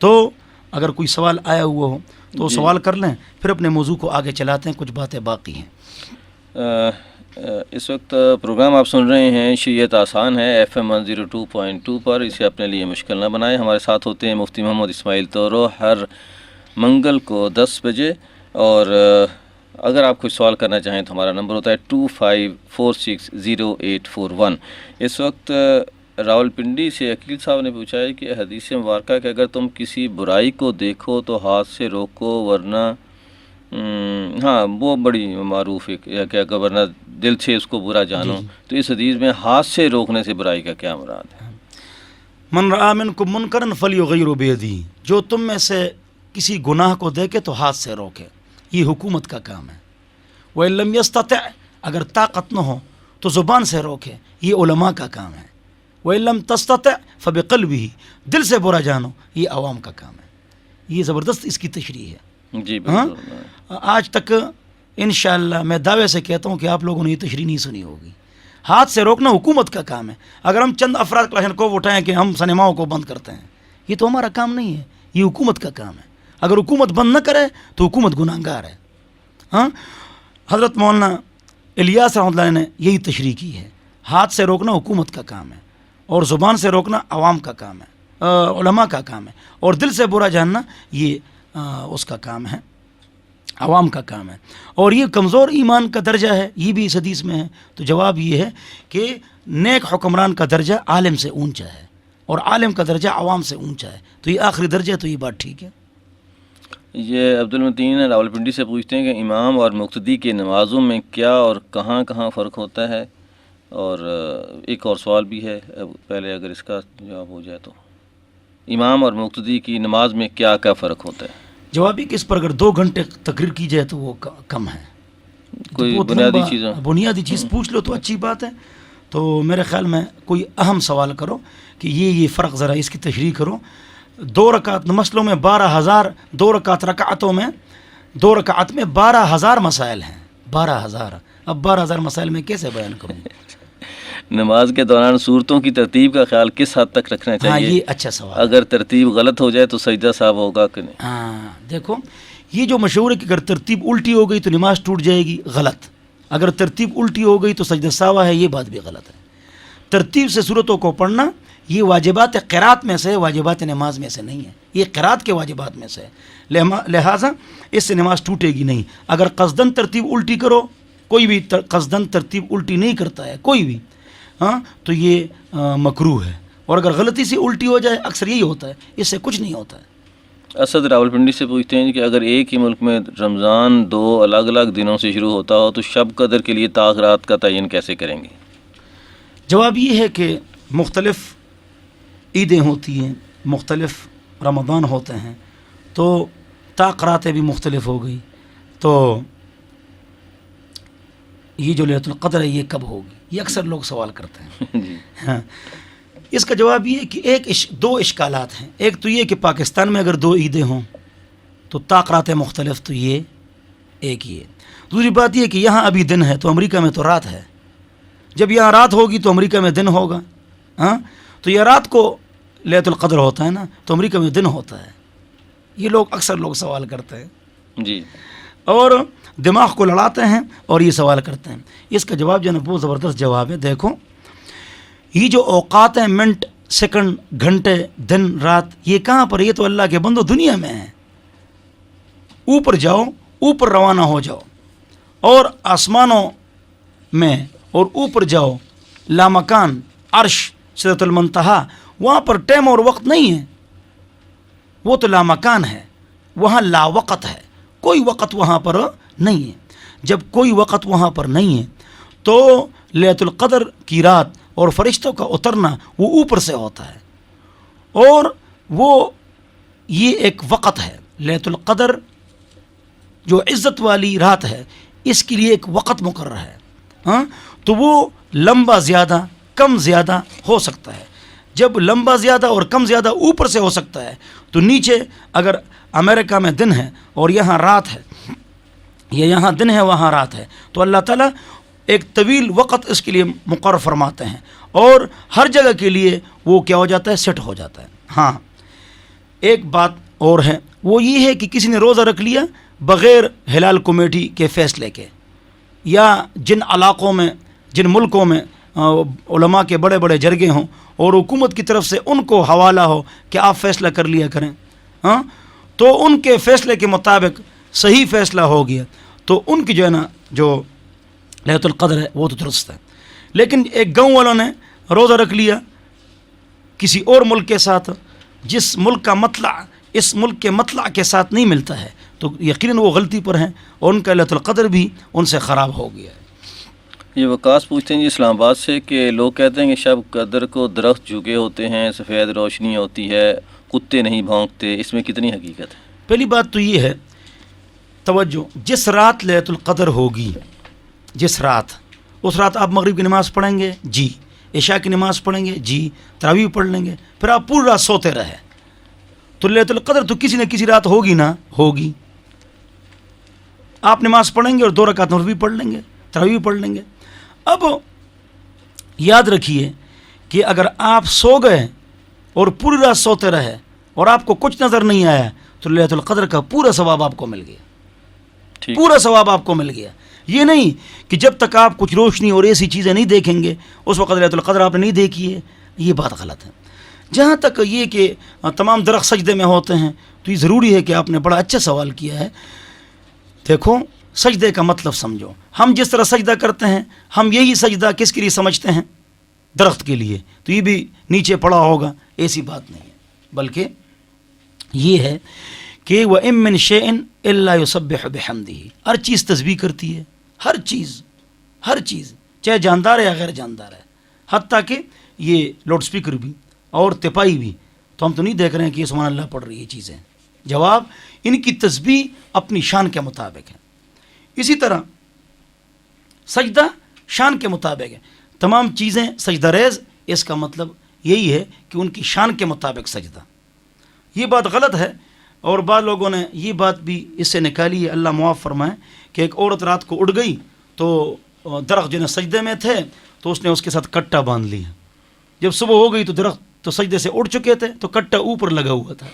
تو اگر کوئی سوال آیا ہوا ہو تو سوال کر لیں، پھر اپنے موضوع کو آگے چلاتے ہیں، کچھ باتیں باقی ہیں۔ اس وقت پروگرام آپ سن رہے ہیں شریعت آسان ہے FM 102.2 پر، اسے اپنے لیے مشکل نہ بنائیں۔ ہمارے ساتھ ہوتے ہیں مفتی محمد اسماعیل طورو ہر منگل کو 10 بجے، اور اگر آپ کوئی سوال کرنا چاہیں تو ہمارا نمبر ہوتا ہے 25460841۔ اس وقت راولپنڈی سے عقیل صاحب نے پوچھا ہے کہ حدیث مبارکہ کہ اگر تم کسی برائی کو دیکھو تو ہاتھ سے روکو، ورنہ ہاں وہ بڑی معروف ہے کہ اگر ورنہ دل سے اس کو برا جانو، تو اس حدیث میں ہاتھ سے روکنے سے برائی کا کیا مراد ہے؟ من رآ منکم منکرا فلیغیرہ بیدیہ، جو تم میں سے کسی گناہ کو دیکھے تو ہاتھ سے روکے، یہ حکومت کا کام ہے۔ وَإِن لَمْ يَسْتَطِعْ، اگر طاقت نہ ہو تو زبان سے روکے، یہ علماء کا کام ہے۔ وَإِلَّمْ تَسْتَطِعْ فَبِقَلْبِهِ، دل سے برا جانو، یہ عوام کا کام ہے. یہ زبردست اس کی تشریح ہے. جی ہاں بالکل. آج تک انشاءاللہ میں دعوے سے کہتا ہوں کہ آپ لوگوں نے یہ تشریح نہیں سنی ہوگی. ہاتھ سے روکنا حکومت کا کام ہے. اگر ہم چند افراد کلاشن کو اٹھائیں کہ ہم سنیماؤں کو بند کرتے ہیں، یہ تو ہمارا کام نہیں ہے، یہ حکومت کا کام ہے. اگر حکومت بند نہ کرے تو حکومت گناہگار ہے. ہاں حضرت مولانا الیاس رحمۃ اللہ علیہ نے یہی تشریح کی ہے. ہاتھ سے روکنا حکومت کا کام ہے، اور زبان سے روکنا عوام کا کام ہے، علماء کا کام ہے، اور دل سے برا جاننا یہ اس کا کام ہے، عوام کا کام ہے. اور یہ کمزور ایمان کا درجہ ہے، یہ بھی اس حدیث میں ہے. تو جواب یہ ہے کہ نیک حکمران کا درجہ عالم سے اونچا ہے، اور عالم کا درجہ عوام سے اونچا ہے. تو یہ آخری درجہ ہے. تو یہ بات ٹھیک ہے. یہ عبدالمتین راولپنڈی سے پوچھتے ہیں کہ امام اور مقتدی کے نمازوں میں کیا اور کہاں کہاں فرق ہوتا ہے. اور ایک اور سوال بھی ہے، پہلے اگر اس کا جواب ہو جائے تو، امام اور مقتدی کی نماز میں کیا کیا فرق ہوتا ہے؟ جواب یہ کہ اس پر اگر 2 گھنٹے تقریر کی جائے تو وہ کم ہے. کوئی بہت بنیادی لمبا چیزیں؟ بنیادی چیز پوچھ لو تو اچھی بات ہے. تو میرے خیال میں کوئی اہم سوال کرو کہ یہ فرق ذرا اس کی تشریح کرو. 2 رکعت مسئلوں میں 12,000، 2 رکعت رکعتوں میں 2 رکعت میں 12,000 مسائل ہیں. 12,000. اب 12,000 مسائل میں کیسے بیان کروں؟ نماز کے دوران صورتوں کی ترتیب کا خیال کس حد تک رکھنا ہاں چاہیے؟ یہ اچھا سوال ہے. اگر ترتیب غلط ہو جائے تو سجدہ ثواب ہوگا کہ نہیں؟ ہاں دیکھو، یہ جو مشہور ہے کہ اگر ترتیب الٹی ہو گئی تو نماز ٹوٹ جائے گی، غلط. اگر ترتیب الٹی ہو گئی تو سجدہ سہوا ہے، یہ بات بھی غلط ہے. ترتیب سے صورتوں کو پڑھنا یہ واجبات قرات میں سے، واجبات نماز میں سے نہیں ہے. یہ قرات کے واجبات میں سے ہے، لہٰذا اس سے نماز ٹوٹے گی نہیں. اگر قصدن ترتیب الٹی کرو، کوئی بھی قصدن ترتیب الٹی نہیں کرتا ہے کوئی بھی، ہاں تو یہ مکروہ ہے. اور اگر غلطی سے الٹی ہو جائے، اکثر یہی ہوتا ہے، اس سے کچھ نہیں ہوتا ہے. اسد راولپنڈی سے پوچھتے ہیں کہ اگر ایک ہی ملک میں رمضان 2 الگ الگ دنوں سے شروع ہوتا ہو تو شب قدر کے لیے تاخیرات کا تعین کیسے کریں گے؟ جواب یہ ہے کہ مختلف عیدیں ہوتی ہیں، مختلف رمضان ہوتے ہیں، تو تاخیراتیں بھی مختلف ہو گئی. تو یہ جو لیلۃ القدر ہے یہ کب ہوگی؟ یہ اکثر لوگ سوال کرتے ہیں. جی ہاں اس کا جواب یہ ہے کہ 2 اشکالات ہیں. ایک تو یہ کہ پاکستان میں اگر 2 عیدیں ہوں تو تاخیرات مختلف، تو یہ ایک ہی ہے. دوسری بات یہ کہ یہاں ابھی دن ہے تو امریکہ میں تو رات ہے. جب یہاں رات ہوگی تو امریکہ میں دن ہوگا. ہاں تو یہ رات کو لیلۃ القدر ہوتا ہے نا، تو امریکہ میں دن ہوتا ہے. یہ لوگ اکثر سوال کرتے ہیں جی، اور دماغ کو لڑاتے ہیں اور یہ سوال کرتے ہیں. اس کا جواب جو ہے نا بہت زبردست جواب ہے. دیکھو یہ جو اوقات ہیں، منٹ، سیکنڈ، گھنٹے، دن، رات، یہ کہاں پر؟ یہ تو اللہ کے بندو دنیا میں ہیں. اوپر جاؤ، اوپر روانہ ہو جاؤ، اور آسمانوں میں اور اوپر جاؤ، لامکان، عرش، سدرۃ المنتہا، وہاں پر ٹائم اور وقت نہیں ہے. وہ تو لامکان ہے، وہاں لا وقت ہے، کوئی وقت وہاں پر نہیں ہے. جب کوئی وقت وہاں پر نہیں ہے تو لیلۃ القدر کی رات اور فرشتوں کا اترنا وہ اوپر سے ہوتا ہے، اور وہ یہ ایک وقت ہے. لیلۃ القدر جو عزت والی رات ہے، اس کے لیے ایک وقت مقرر ہے. ہاں تو وہ لمبا زیادہ، کم زیادہ ہو سکتا ہے. جب لمبا زیادہ اور کم زیادہ اوپر سے ہو سکتا ہے تو نیچے اگر امریکہ میں دن ہے اور یہاں رات ہے، یا یہاں دن ہے وہاں رات ہے، تو اللہ تعالیٰ ایک طویل وقت اس کے لیے مقرر فرماتے ہیں، اور ہر جگہ کے لیے وہ کیا ہو جاتا ہے؟ سیٹ ہو جاتا ہے. ہاں ایک بات اور ہے، وہ یہ ہے کہ کسی نے روزہ رکھ لیا بغیر ہلال کمیٹی کے فیصلے کے، یا جن علاقوں میں، جن ملکوں میں علماء کے بڑے بڑے جرگے ہوں اور حکومت کی طرف سے ان کو حوالہ ہو کہ آپ فیصلہ کر لیا کریں، ہاں تو ان کے فیصلے کے مطابق صحیح فیصلہ ہو گیا تو ان کی جو ہے نا جو لیلۃ القدر ہے وہ تو درست ہے. لیکن ایک گاؤں والوں نے روزہ رکھ لیا کسی اور ملک کے ساتھ، جس ملک کا مطلع اس ملک کے مطلع کے ساتھ نہیں ملتا ہے، تو یقیناً وہ غلطی پر ہیں اور ان کا لیلۃ القدر بھی ان سے خراب ہو گیا ہے. یہ وقاص پوچھتے ہیں جی اسلام آباد سے کہ لوگ کہتے ہیں کہ شب قدر کو درخت جھکے ہوتے ہیں، سفید روشنی ہوتی ہے، کتے نہیں بھونکتے، اس میں کتنی حقیقت ہے؟ پہلی بات تو یہ ہے، توجہ، جس رات لیلۃ القدر ہوگی، جس رات، اس رات آپ مغرب کی نماز پڑھیں گے؟ جی. عشاء کی نماز پڑھیں گے جی، تراویح پڑھ لیں گے، پھر آپ پوری رات سوتے رہے تو لیلۃ القدر تو کسی نہ کسی رات ہوگی نا ہوگی. آپ نماز پڑھیں گے اور 2 رکعت نفل بھی پڑھ لیں گے، تراویح پڑھ لیں گے. اب یاد رکھیے کہ اگر آپ سو گئے اور پوری رات سوتے رہے اور آپ کو کچھ نظر نہیں آیا تو لیلۃ القدر کا پورا ثواب آپ کو مل گیا، پورا ثواب آپ کو مل گیا. یہ نہیں کہ جب تک آپ کچھ روشنی اور ایسی چیزیں نہیں دیکھیں گے اس وقت لیلۃ القدر آپ نے نہیں دیکھی ہے، یہ بات غلط ہے. جہاں تک یہ کہ تمام درخت سجدے میں ہوتے ہیں تو یہ ضروری ہے کہ آپ نے بڑا اچھا سوال کیا ہے. دیکھو سجدے کا مطلب سمجھو. ہم جس طرح سجدہ کرتے ہیں ہم یہی سجدہ کس کے لیے سمجھتے ہیں؟ درخت کے لیے. تو یہ بھی نیچے پڑا ہوگا، ایسی بات نہیں ہے، بلکہ یہ ہے کہ وَإِن مِّن شَيْءٍ إِلَّا يُسَبِّحُ بِحَمْدِهِ. ہر چیز تسبیح کرتی ہے، ہر چیز چاہے جاندار ہے یا غیر جاندار ہے. حتیٰ کہ یہ لاؤڈ سپیکر بھی اور تپائی بھی تو ہم تو نہیں دیکھ رہے ہیں کہ یہ سبحان اللہ پڑھ رہی ہے چیزیں. جواب ان کی تسبیح اپنی شان کے مطابق ہے. اسی طرح سجدہ شان کے مطابق ہے. تمام چیزیں سجدہ ریز، اس کا مطلب یہی ہے کہ ان کی شان کے مطابق سجدہ. یہ بات غلط ہے اور بعض لوگوں نے یہ بات بھی اس سے نکالی ہے، اللہ معاف فرمائے، کہ ایک عورت رات کو اڑ گئی تو درخت جو ہے سجدے میں تھے تو اس نے اس کے ساتھ کٹا باندھ لیا. جب صبح ہو گئی تو درخت تو سجدے سے اڑ چکے تھے تو کٹا اوپر لگا ہوا تھا.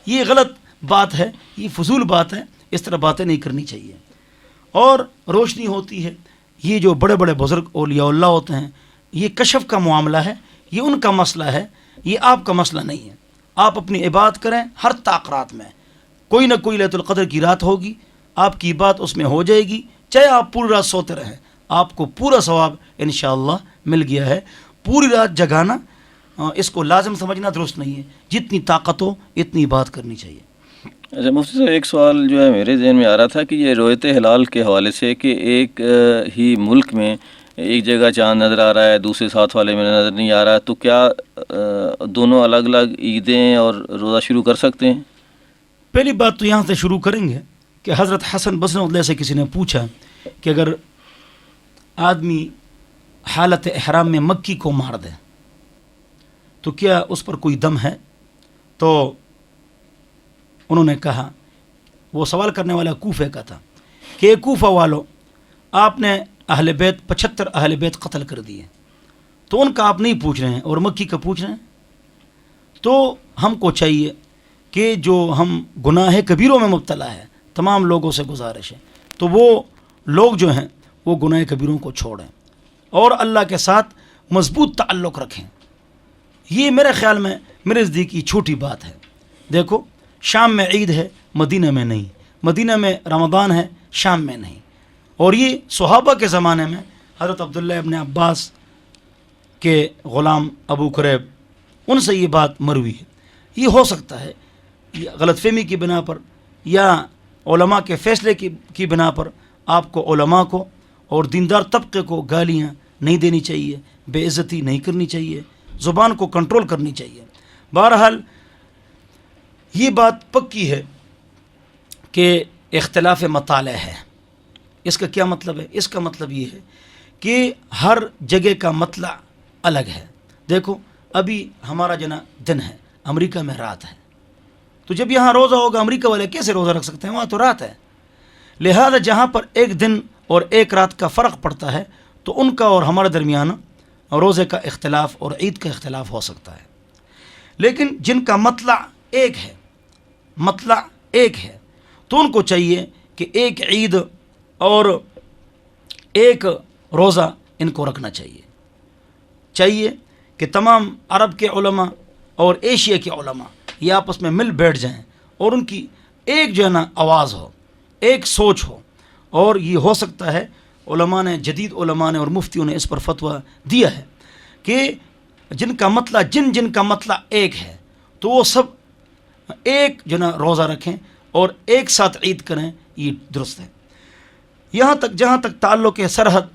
یہ غلط بات ہے، یہ فضول بات ہے، اس طرح باتیں نہیں کرنی چاہیے. اور روشنی ہوتی ہے، یہ جو بڑے بڑے بزرگ اولیاء اللہ ہوتے ہیں یہ کشف کا معاملہ ہے، یہ ان کا مسئلہ ہے، یہ آپ کا مسئلہ نہیں ہے. آپ اپنی عبادت کریں ہر طاق رات میں، کوئی نہ کوئی لیلۃ القدر کی رات ہوگی، آپ کی بات اس میں ہو جائے گی، چاہے آپ پوری رات سوتے رہیں آپ کو پورا ثواب انشاءاللہ مل گیا ہے. پوری رات جگانا اس کو لازم سمجھنا درست نہیں ہے، جتنی طاقت ہو اتنی بات کرنی چاہیے. اچھا مفتی صاحب، ایک سوال جو ہے میرے ذہن میں آ رہا تھا کہ یہ رؤیت ہلال کے حوالے سے کہ ایک ہی ملک میں ایک جگہ چاند نظر آ رہا ہے، دوسرے ساتھ والے میں نظر نہیں آ رہا، تو کیا دونوں الگ الگ عیدیں اور روزہ شروع کر سکتے ہیں؟ پہلی بات تو یہاں سے شروع کریں گے کہ حضرت حسن بصری اللہ سے کسی نے پوچھا کہ اگر آدمی حالت احرام میں مکی کو مار دے تو کیا اس پر کوئی دم ہے؟ تو انہوں نے کہا، وہ سوال کرنے والا کوفے کا تھا، کہ کوفہ والو آپ نے اہل بیت 75 اہل بیت قتل کر دیے تو ان کا آپ نہیں پوچھ رہے ہیں اور مکی کا پوچھ رہے ہیں. تو ہم کو چاہیے کہ جو ہم گناہ کبیروں میں مبتلا ہے، تمام لوگوں سے گزارش ہے تو وہ لوگ جو ہیں وہ گناہ کبیروں کو چھوڑیں اور اللہ کے ساتھ مضبوط تعلق رکھیں. یہ میرے خیال میں میرے نزدیک یہ چھوٹی بات ہے. دیکھو شام میں عید ہے، مدینہ میں نہیں، مدینہ میں رمضان ہے، شام میں نہیں. اور یہ صحابہ کے زمانے میں حضرت عبداللہ ابن عباس کے غلام ابو قریب ان سے یہ بات مروی ہے. یہ ہو سکتا ہے یہ غلط فہمی کی بنا پر یا علماء کے فیصلے کی بنا پر آپ کو علماء کو اور دیندار طبقے کو گالیاں نہیں دینی چاہیے، بے عزتی نہیں کرنی چاہیے، زبان کو کنٹرول کرنی چاہیے. بہرحال یہ بات پکی ہے کہ اختلاف مطالع ہے. اس کا کیا مطلب ہے؟ اس کا مطلب یہ ہے کہ ہر جگہ کا مطلع الگ ہے. دیکھو ابھی ہمارا جنا دن ہے، امریکہ میں رات ہے، تو جب یہاں روزہ ہوگا امریکہ والے کیسے روزہ رکھ سکتے ہیں؟ وہاں تو رات ہے. لہذا جہاں پر ایک دن اور ایک رات کا فرق پڑتا ہے تو ان کا اور ہمارے درمیان روزے کا اختلاف اور عید کا اختلاف ہو سکتا ہے. لیکن جن کا مطلع ایک ہے تو ان کو چاہیے کہ ایک عید اور ایک روزہ ان کو رکھنا چاہیے کہ تمام عرب کے علماء اور ایشیا کے علماء یہ آپس میں مل بیٹھ جائیں اور ان کی ایک جو ہے نا آواز ہو، ایک سوچ ہو. اور یہ ہو سکتا ہے علماء نے، جدید علماء نے اور مفتیوں نے اس پر فتویٰ دیا ہے کہ جن کا مطلع ایک ہے تو وہ سب ایک جو نا روزہ رکھیں اور ایک ساتھ عید کریں، یہ درست ہے. جہاں تک تعلق ہے سرحد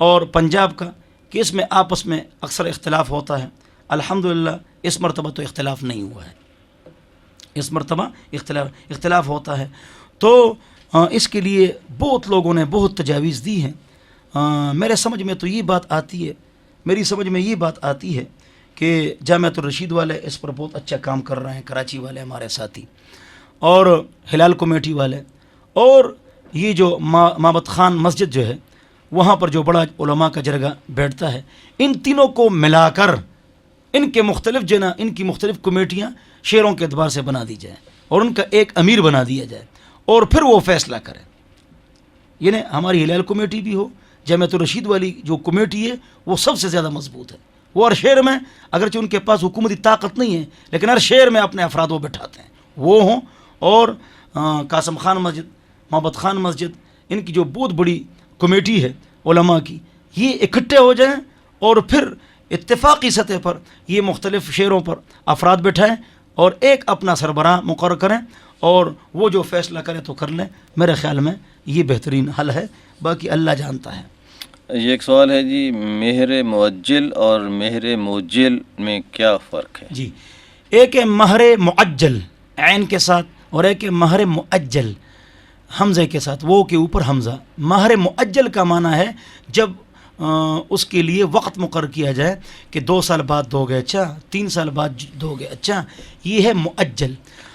اور پنجاب کا کہ اس میں آپس میں اکثر اختلاف ہوتا ہے، الحمدللہ اس مرتبہ تو اختلاف نہیں ہوا ہے. اس مرتبہ اختلاف ہوتا ہے تو اس کے لیے بہت لوگوں نے بہت تجاویز دی ہیں. میرے سمجھ میں تو یہ بات آتی ہے میری سمجھ میں یہ بات آتی ہے کہ جامعۃ الرشید والے اس پر بہت اچھا کام کر رہے ہیں، کراچی والے ہمارے ساتھی، اور ہلال کمیٹی والے، اور یہ جو مابت خان مسجد جو ہے وہاں پر جو بڑا علماء کا جرگہ بیٹھتا ہے، ان تینوں کو ملا کر ان کے مختلف جو نا ان کی مختلف کمیٹیاں شہروں کے اعتبار سے بنا دی جائیں اور ان کا ایک امیر بنا دیا جائے اور پھر وہ فیصلہ کرے. یعنی ہماری ہلال کمیٹی بھی ہو، جامعۃ الرشید والی جو کمیٹی ہے وہ سب سے زیادہ مضبوط ہے. وہ ہر شہر میں، اگرچہ ان کے پاس حکومتی طاقت نہیں ہے، لیکن ہر شہر میں اپنے افراد وہ بٹھاتے ہیں، وہ ہوں. اور قاسم خان مسجد، محبت خان مسجد، ان کی جو بہت بڑی کمیٹی ہے علماء کی، یہ اکٹھے ہو جائیں اور پھر اتفاقی سطح پر یہ مختلف شہروں پر افراد بٹھائیں اور ایک اپنا سربراہ مقرر کریں اور وہ جو فیصلہ کرے تو کر لیں. میرے خیال میں یہ بہترین حل ہے، باقی اللہ جانتا ہے. یہ ایک سوال ہے جی، مہر معجل اور مہر موجل میں کیا فرق ہے؟ جی، ایک ہے مہر معجل عین کے ساتھ اور ایک ہے مہر معجل حمزے کے ساتھ، وہ کے اوپر حمزہ. مہر معجل کا معنی ہے جب اس کے لیے وقت مقرر کیا جائے کہ 2 سال بعد دو گے اچھا، 3 سال بعد دو گے اچھا، یہ ہے معجل.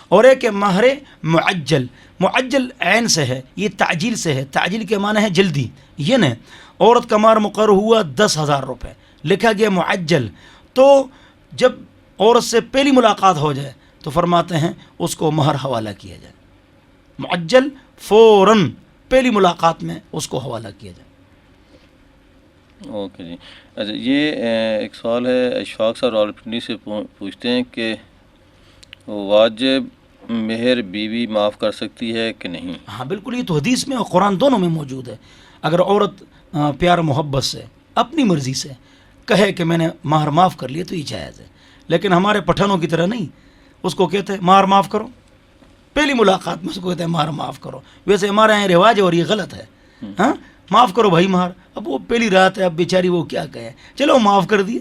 اور ایک ہے مہر معجل. معجل عین سے ہے، یہ تعجیل سے ہے. تعجیل کے معنی ہے جلدی. یہ نا عورت کا مہر مقرر ہوا 10,000 روپے، لکھا گیا معجل. تو جب عورت سے پہلی ملاقات ہو جائے تو فرماتے ہیں اس کو مہر حوالہ کیا جائے. معجل فوراً پہلی ملاقات میں اس کو حوالہ کیا جائے. اوکے جی. اچھا، یہ ایک سوال ہے، اشفاق صاحب راولپنڈی سے پوچھتے ہیں کہ واجب مہر بیوی معاف کر سکتی ہے کہ نہیں؟ ہاں بالکل، یہ تو حدیث میں اور قرآن دونوں میں موجود ہے. اگر عورت پیار محبت سے اپنی مرضی سے کہے کہ میں نے مہر معاف کر لیا تو یہ جائز ہے. لیکن ہمارے پٹھانوں کی طرح نہیں، اس کو کہتے ہیں مہر معاف کرو، پہلی ملاقات میں اس کو کہتے ہیں مہر معاف کرو. ویسے ہمارے یہاں رواج ہے اور یہ غلط ہے. ہاں، معاف کرو بھائی مہر. اب وہ پہلی رات ہے، اب بیچاری وہ کیا کہے، چلو معاف کر دیے.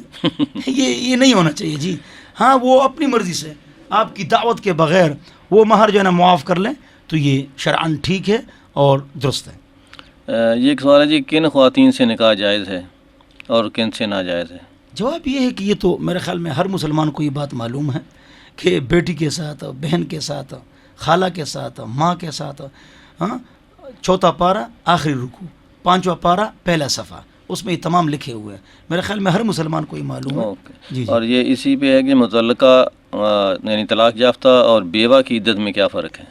یہ نہیں ہونا چاہیے جی. ہاں، وہ اپنی مرضی سے آپ کی دعوت کے بغیر وہ مہر جو ہے نا معاف کر لیں تو یہ شرعاً ٹھیک ہے اور درست ہے. یہ ایک سوال ہے جی، کن خواتین سے نکاح جائز ہے اور کن سے ناجائز ہے؟ جواب یہ ہے کہ یہ تو میرے خیال میں ہر مسلمان کو یہ بات معلوم ہے کہ بیٹی کے ساتھ، بہن کے ساتھ، خالہ کے ساتھ، ماں کے ساتھ، ہاں، چوتھا پارہ آخری رکوع، 5واں پارہ پہلا صفحہ، اس میں یہ تمام لکھے ہوئے ہیں. میرے خیال میں ہر مسلمان کو یہ معلوم ہے. جی. اور یہ اسی پہ ہے کہ متعلقہ یعنی طلاق یافتہ اور بیوہ کی عدت میں کیا فرق ہے؟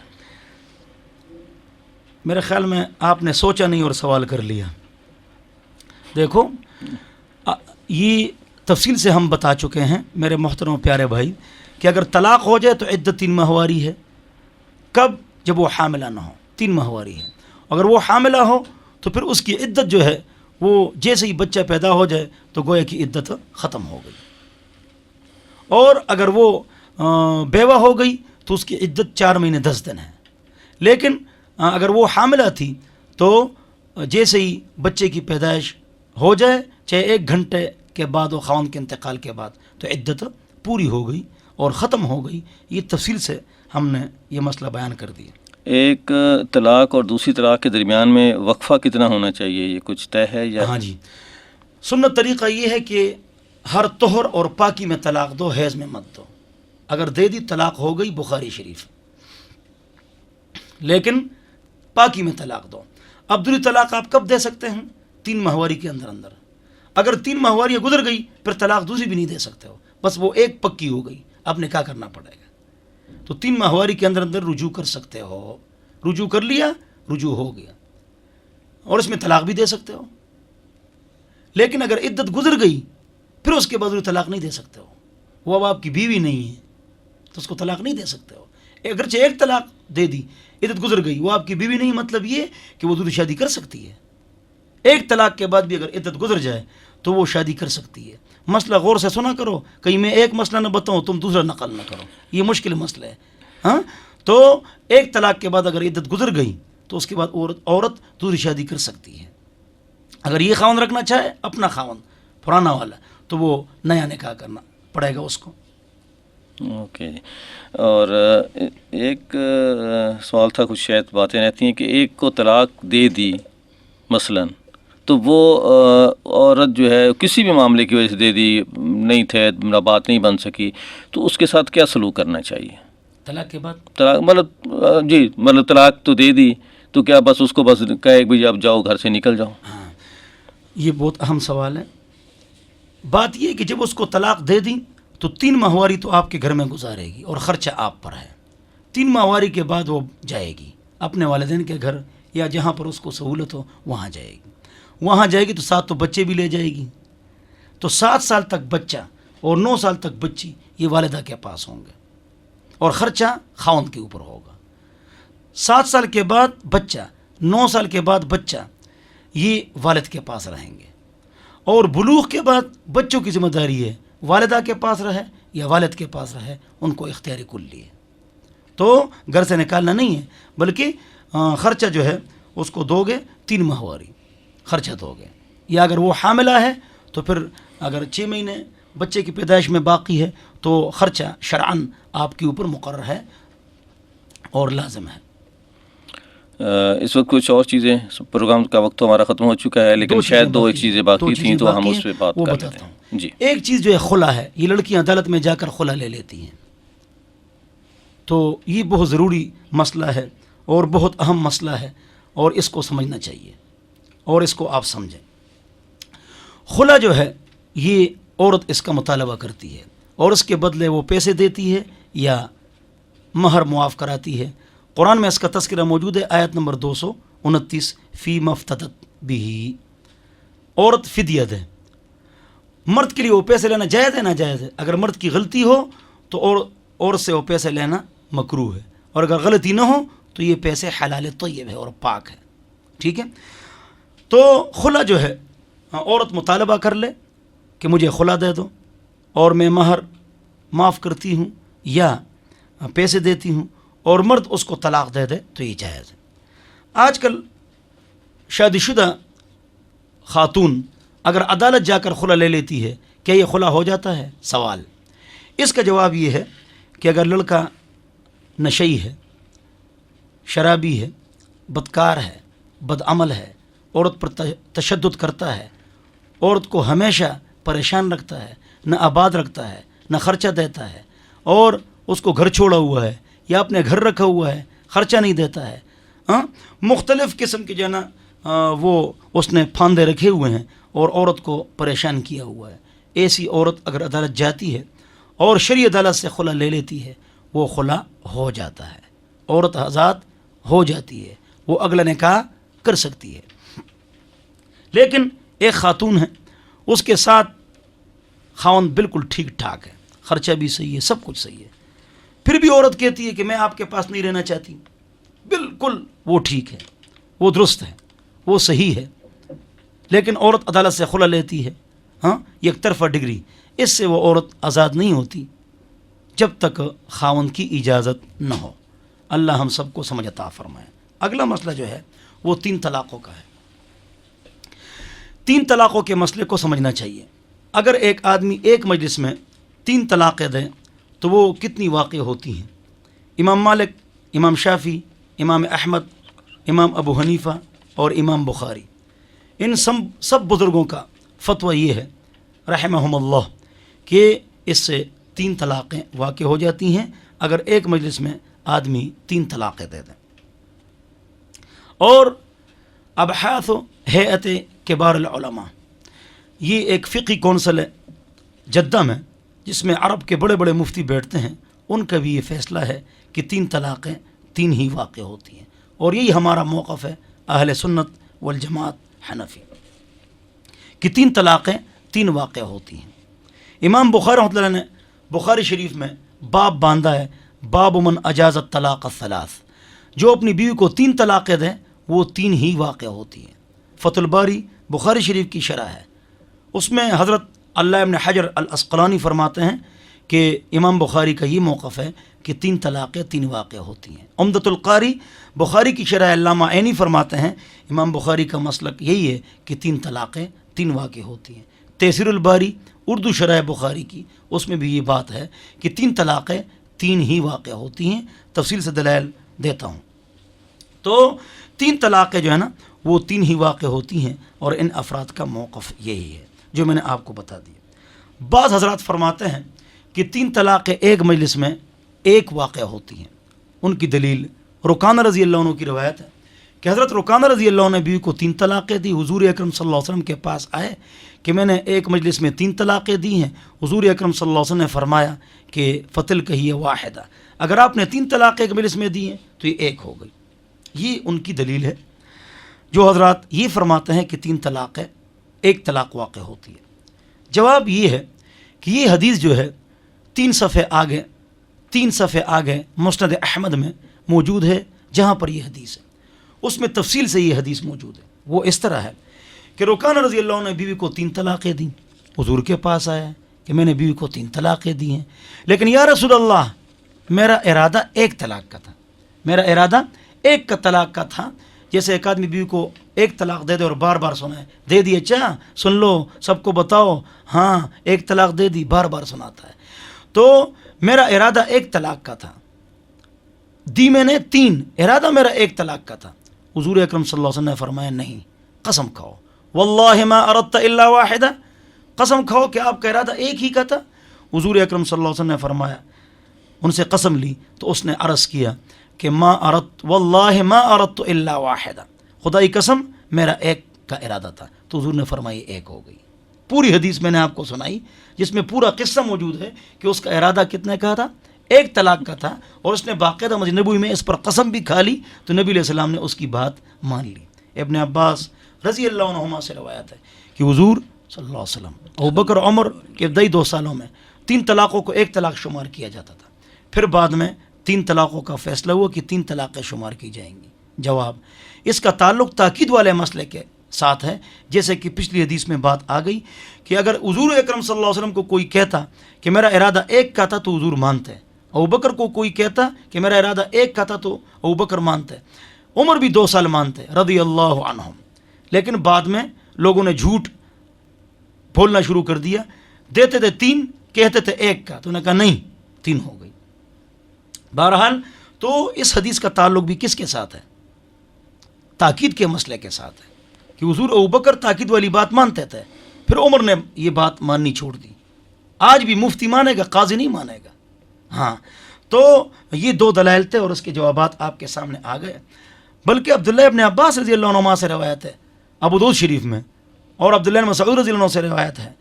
میرے خیال میں آپ نے سوچا نہیں اور سوال کر لیا. دیکھو، یہ تفصیل سے ہم بتا چکے ہیں میرے محترم پیارے بھائی کہ اگر طلاق ہو جائے تو عدت 3 ماہواری ہے. کب؟ جب وہ حاملہ نہ ہو، 3 ماہواری ہے. اگر وہ حاملہ ہو تو پھر اس کی عدت جو ہے وہ جیسے ہی بچہ پیدا ہو جائے تو گویا کی عدت ختم ہو گئی. اور اگر وہ بیوہ ہو گئی تو اس کی عدت 4 مہینے 10 دن ہے. لیکن اگر وہ حاملہ تھی تو جیسے ہی بچے کی پیدائش ہو جائے، چاہے 1 گھنٹے کے بعد و خاوند کے انتقال کے بعد، تو عدت پوری ہو گئی اور ختم ہو گئی. یہ تفصیل سے ہم نے یہ مسئلہ بیان کر دیا. ایک طلاق اور دوسری طلاق کے درمیان میں وقفہ کتنا ہونا چاہیے، یہ کچھ طے ہے یا؟ ہاں جی، سنت طریقہ یہ ہے کہ ہر طہر اور پاکی میں طلاق دو، حیض میں مت دو. اگر دے دی طلاق ہو گئی، بخاری شریف. لیکن پاکی میں طلاق دو. عبدالی طلاق آپ کب دے سکتے ہیں؟ 3 ماہواری کے اندر اندر. اگر 3 ماہواری گزر گئی پھر طلاق دوسری بھی نہیں دے سکتے ہو، بس وہ ایک پکی ہو گئی، اب نکاح کرنا پڑے گا. تو 3 ماہواری کے اندر اندر رجوع کر سکتے ہو. رجوع کر لیا، رجوع ہو گیا، اور اس میں طلاق بھی دے سکتے ہو. لیکن اگر عدت گزر گئی پھر اس کے بعد طلاق نہیں دے سکتے ہو. وہ اب آپ کی بیوی نہیں ہے تو اس کو طلاق نہیں دے سکتے ہو. اگرچہ 1 طلاق دے دی، عدت گزر گئی، وہ آپ کی بیوی نہیں، مطلب یہ کہ وہ دوسری شادی کر سکتی ہے. 1 طلاق کے بعد بھی اگر عدت گزر جائے تو وہ شادی کر سکتی ہے. مسئلہ غور سے سنا کرو، کہیں میں ایک مسئلہ نہ بتاؤں تم دوسرا نقل نہ کرو، یہ مشکل مسئلہ ہے. ہاں، تو 1 طلاق کے بعد اگر عدت گزر گئی تو اس کے بعد عورت دوسری شادی کر سکتی ہے. اگر یہ خاوند رکھنا چاہے اپنا خاوند پرانا والا تو وہ نیا نکاح کرنا پڑے گا اس کو. اوکے. اور ایک سوال تھا، کچھ شاید باتیں رہتی ہیں کہ ایک کو طلاق دے دی مثلاً تو وہ عورت جو ہے کسی بھی معاملے کی وجہ سے دے دی، نہیں تھے، میرا بات نہیں بن سکی، تو اس کے ساتھ کیا سلوک کرنا چاہیے؟ طلاق کے بعد طلاق مطلب جی مطلب طلاق تو دے دی، تو کیا بس اس کو بس کہے بھائی اب جاؤ گھر سے نکل جاؤ؟ ہاں، یہ بہت اہم سوال ہے۔ بات یہ ہے کہ جب اس کو طلاق دے دی تو 3 ماہواری تو آپ کے گھر میں گزارے گی اور خرچہ آپ پر ہے۔ 3 ماہواری کے بعد وہ جائے گی اپنے والدین کے گھر یا جہاں پر اس کو سہولت ہو وہاں جائے گی۔ وہاں جائے گی تو ساتھ تو بچے بھی لے جائے گی، تو 7 سال تک بچہ اور 9 سال تک بچی یہ والدہ کے پاس ہوں گے اور خرچہ خاوند کے اوپر ہوگا۔ 7 سال کے بعد بچہ، 9 سال کے بعد بچہ یہ والد کے پاس رہیں گے، اور بلوغ کے بعد بچوں کی ذمہ داری ہے والدہ کے پاس رہے یا والد کے پاس رہے، ان کو اختیاری کلی ہے، تو گھر سے نکالنا نہیں ہے، بلکہ خرچہ جو ہے اس کو دو گے 3 ماہواری خرچہ دو گے، یا اگر وہ حاملہ ہے تو پھر اگر 6 مہینے بچے کی پیدائش میں باقی ہے تو خرچہ شرعاً آپ کے اوپر مقرر ہے اور لازم ہے۔ اس وقت کچھ اور چیزیں، پروگرام کا وقت تو ہمارا ختم ہو چکا ہے، لیکن شاید 2 ایک چیزیں باقی تھیں تو ہم اس پہ بات کر لیتے ہیں۔ جی، ایک چیز جو ہے خلا ہے، یہ لڑکیاں عدالت میں جا کر خلا لے لیتی ہیں، تو یہ بہت ضروری مسئلہ ہے اور بہت اہم مسئلہ ہے، اور اس کو سمجھنا چاہیے اور اس کو آپ سمجھیں۔ خلا جو ہے یہ عورت اس کا مطالبہ کرتی ہے اور اس کے بدلے وہ پیسے دیتی ہے یا مہر معاف کراتی ہے۔ قرآن میں اس کا تذکرہ موجود ہے، آیت نمبر 229، فی مفتدت بھی، عورت فدیہ دے۔ مرد کے لیے وہ پیسے لینا جائز ہے ناجائز ہے؟ اگر مرد کی غلطی ہو تو عورت سے وہ پیسے لینا مکروہ ہے، اور اگر غلطی نہ ہو تو یہ پیسے حلال طیب ہے اور پاک ہے، ٹھیک ہے؟ تو خلا جو ہے عورت مطالبہ کر لے کہ مجھے خلا دے دو اور میں مہر معاف کرتی ہوں یا پیسے دیتی ہوں، اور مرد اس کو طلاق دے دے تو یہ جائز ہے۔ آج کل شادی شدہ خاتون اگر عدالت جا کر خلا لے لیتی ہے، کیا یہ خلا ہو جاتا ہے؟ سوال اس کا جواب یہ ہے کہ اگر لڑکا نشئی ہے، شرابی ہے، بدکار ہے، بدعمل ہے، عورت پر تشدد کرتا ہے، عورت کو ہمیشہ پریشان رکھتا ہے، نہ آباد رکھتا ہے، نہ خرچہ دیتا ہے، اور اس کو گھر چھوڑا ہوا ہے یا اپنے گھر رکھا ہوا ہے، خرچہ نہیں دیتا ہے، مختلف قسم کے جو ہے نا وہ اس نے پھاندے رکھے ہوئے ہیں اور عورت کو پریشان کیا ہوا ہے، ایسی عورت اگر عدالت جاتی ہے اور شرعی عدالت سے خلا لے لیتی ہے، وہ خلا ہو جاتا ہے، عورت آزاد ہو جاتی ہے، وہ اگلا نکاح کر سکتی ہے۔ لیکن ایک خاتون ہے، اس کے ساتھ خاوند بالکل ٹھیک ٹھاک ہے، خرچہ بھی صحیح ہے، سب کچھ صحیح ہے، پھر بھی عورت کہتی ہے کہ میں آپ کے پاس نہیں رہنا چاہتی، بالکل وہ ٹھیک ہے، وہ درست ہے، وہ صحیح ہے، لیکن عورت عدالت سے خلا لیتی ہے، یک طرفہ ڈگری، اس سے وہ عورت آزاد نہیں ہوتی جب تک خاوند کی اجازت نہ ہو۔ اللہ ہم سب کو سمجھ عطا فرمائے۔ اگلا مسئلہ جو ہے وہ 3 طلاقوں کا ہے۔ 3 طلاقوں کے مسئلے کو سمجھنا چاہیے۔ اگر ایک آدمی ایک مجلس میں 3 طلاقیں دیں تو وہ کتنی واقع ہوتی ہیں؟ امام مالک، امام شافعی، امام احمد، امام ابو حنیفہ اور امام بخاری، ان سب بزرگوں کا فتویٰ یہ ہے رحمہم اللہ کہ اس سے 3 طلاقیں واقع ہو جاتی ہیں اگر ایک مجلس میں آدمی 3 طلاقیں دے دیں۔ اور ابحاث ہیئت کبار العلماء، یہ ایک فقہی کونسل ہے جدہ میں، جس میں عرب کے بڑے بڑے مفتی بیٹھتے ہیں، ان کا بھی یہ فیصلہ ہے کہ 3 طلاقیں 3 ہی واقع ہوتی ہیں، اور یہی ہمارا موقف ہے اہل سنت والجماعت حنفی، کہ 3 طلاقیں 3 واقع ہوتی ہیں۔ امام بخاری رحمۃ اللہ نے بخاری شریف میں باب باندھا ہے، باب من اجاز الطلاق الثلاث، جو اپنی بیوی کو 3 طلاقیں دیں وہ 3 ہی واقع ہوتی ہیں۔ فتح الباری بخاری شریف کی شرح ہے، اس میں حضرت علامہ ابن حجر العسقلانی فرماتے ہیں کہ امام بخاری کا یہ موقف ہے کہ 3 طلاقیں 3 واقع ہوتی ہیں۔ عمدۃ القاری بخاری کی شرح علامہ عینی فرماتے ہیں امام بخاری کا مسلک یہی ہے کہ 3 طلاقیں 3 واقع ہوتی ہیں۔ تیسیر الباری اردو شرح بخاری کی، اس میں بھی یہ بات ہے کہ 3 طلاقیں 3 ہی واقع ہوتی ہیں۔ تفصیل سے دلائل دیتا ہوں۔ تو 3 طلاقیں جو ہے نا وہ 3 ہی واقع ہوتی ہیں، اور ان افراد کا موقف یہی ہے جو میں نے آپ کو بتا دیا۔ بعض حضرات فرماتے ہیں کہ 3 طلاقیں ایک مجلس میں ایک واقع ہوتی ہیں۔ ان کی دلیل رکانہ رضی اللہ عنہ کی روایت ہے کہ حضرت رکانہ رضی اللہ عنہ نے بیوی کو 3 طلاقیں دی۔ حضور اکرم صلی اللہ علیہ وسلم کے پاس آئے کہ میں نے ایک مجلس میں 3 طلاقیں دی ہیں۔ حضور اکرم صلی اللہ علیہ وسلم نے فرمایا کہ فتلک ہی واحدہ، اگر آپ نے 3 طلاقیں ایک مجلس میں دی ہیں تو یہ ایک ہو گئی۔ یہ ان کی دلیل ہے۔ جو حضرات یہ فرماتے ہیں کہ 3 طلاقیں ایک طلاق واقع ہوتی ہے، جواب یہ ہے کہ یہ حدیث جو ہے 3 صفحے آگے مسند احمد میں موجود ہے، جہاں پر یہ حدیث ہے اس میں تفصیل سے یہ حدیث موجود ہے۔ وہ اس طرح ہے کہ رکانہ رضی اللہ عنہ نے بیوی کو 3 طلاقیں دیں۔ حضور کے پاس آیا کہ میں نے بیوی کو 3 طلاقیں دی ہیں، لیکن یا رسول اللہ میرا ارادہ ایک طلاق کا تھا، میرا ارادہ ایک کا طلاق کا تھا۔ جیسے ایک آدمی بیوی کو ایک طلاق دے دے اور بار بار سنائے، دے دی اچھا سن لو سب کو بتاؤ، ہاں ایک طلاق دے دی، بار بار سناتا ہے۔ تو میرا ارادہ ایک طلاق کا تھا، دی میں نے 3، ارادہ میرا ایک طلاق کا تھا۔ حضور اکرم صلی اللہ علیہ وسلم نے فرمایا نہیں، قسم کھاؤ واللہ ما اردت الا واحدہ، قسم کھاؤ کہ آپ کا ارادہ ایک ہی کا تھا۔ حضور اکرم صلی اللہ علیہ وسلم نے فرمایا، ان سے قسم لی تو اس نے عرض کیا کہ ما اردت واللہ ما اردت الا واحدہ، خدا کی قسم میرا ایک کا ارادہ تھا۔ تو حضور نے فرمایا ایک ہو گئی۔ پوری حدیث میں نے آپ کو سنائی جس میں پورا قصہ موجود ہے کہ اس کا ارادہ کتنے کا تھا، ایک طلاق کا تھا، اور اس نے باقاعدہ مسجد نبوی میں اس پر قسم بھی کھا لی، تو نبی علیہ السلام نے اس کی بات مان لی۔ ابن عباس رضی اللہ عنہما سے روایت ہے کہ حضور صلی اللہ علیہ وسلم ابوبکر عمر کے 2 سالوں میں 3 طلاقوں کو ایک طلاق شمار کیا جاتا تھا، پھر بعد میں 3 طلاقوں کا فیصلہ ہوا کہ 3 طلاقیں شمار کی جائیں گی۔ جواب، اس کا تعلق تاکید والے مسئلے کے ساتھ ہے، جیسے کہ پچھلی حدیث میں بات آ گئی کہ اگر حضور اکرم صلی اللہ علیہ وسلم کو کوئی کہتا کہ میرا ارادہ ایک کا تھا تو حضور مانتے، ابوبکر کو کوئی کہتا کہ میرا ارادہ ایک کا تھا تو ابوبکر مانتے، عمر بھی 2 سال مانتے رضی اللہ عنہم۔ لیکن بعد میں لوگوں نے جھوٹ بولنا شروع کر دیا، دیتے تھے 3 کہتے تھے ایک کا، تو انہوں نے کہا نہیں 3 ہو گئی۔ بہرحال تو اس حدیث کا تعلق بھی کس کے ساتھ ہے؟ تاکید کے مسئلے کے ساتھ ہے کہ حضور ابوبکر تاکید والی بات مانتے تھے، پھر عمر نے یہ بات ماننی چھوڑ دی۔ آج بھی مفتی مانے گا، قاضی نہیں مانے گا۔ ہاں، تو یہ 2 دلائل تھے اور اس کے جوابات آپ کے سامنے آ گئے۔ بلکہ عبداللہ ابن عباس رضی اللہ عنہما سے روایت ہے ابو داؤد شریف میں، اور عبداللہ بن مسعود رضی اللہ عنہ سے روایت ہے،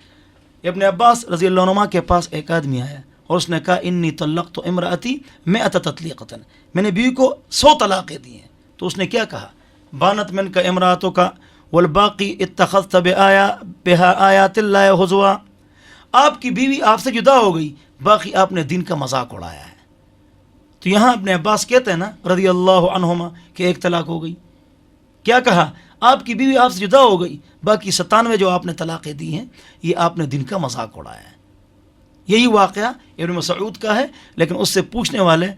ابن عباس رضی اللہ عنہما کے پاس ایک آدمی آیا اور اس نے کہا انی طلقت امراتی 100 تطلیقۃ، میں نے بیوی کو 100 طلاقیں دی ہیں۔ تو اس نے کیا کہا؟ بانت من کا امراتوں کا والباقی اتخذت بها آیات اللہ ہزوا، آپ کی بیوی آپ سے جدا ہو گئی، باقی آپ نے دین کا مذاق اڑایا ہے۔ تو یہاں ابن عباس کہتے ہیں نا رضی اللہ عنہما کہ ایک طلاق ہو گئی، کیا کہا؟ آپ کی بیوی آپ سے جدا ہو گئی، باقی 97 جو آپ نے طلاقیں دی ہیں یہ آپ نے دین کا مذاق اڑایا ہے۔ یہی واقعہ ابن مسعود کا ہے، لیکن اس سے پوچھنے والے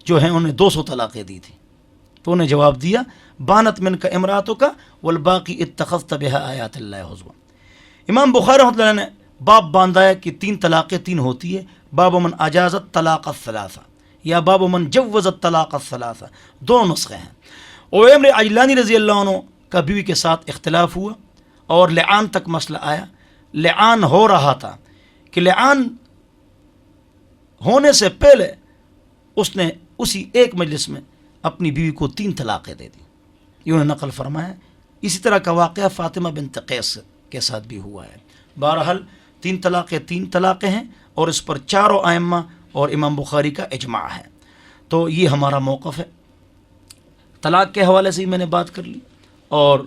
جو ہیں انہیں 200 طلاقیں دی تھی، تو انہیں جواب دیا بانت من کا امراتوں کا والباقی اتخذت بها آیات اللہ ہزوا۔ امام بخاری رحمۃ اللہ نے باب باندھا ہے کہ 3 طلاقیں 3 ہوتی ہے، باب من اجازت طلاق الثلاثہ یا باب من جوزت طلاق الثلاثہ، 2 نسخے ہیں۔ عمر عجلانی رضی اللہ عنہ کا بیوی کے ساتھ اختلاف ہوا اور لعان تک مسئلہ آیا، لعان ہو رہا تھا کہ لعان ہونے سے پہلے اس نے اسی ایک مجلس میں اپنی بیوی کو 3 طلاقیں دے دی، یہ انہوں نے نقل فرمایا۔ اسی طرح کا واقعہ فاطمہ بنت قیس کے ساتھ بھی ہوا ہے۔ بہرحال 3 طلاقیں ہیں اور اس پر 4 ائمہ اور امام بخاری کا اجماع ہے۔ تو یہ ہمارا موقف ہے۔ طلاق کے حوالے سے ہی میں نے بات کر لی، اور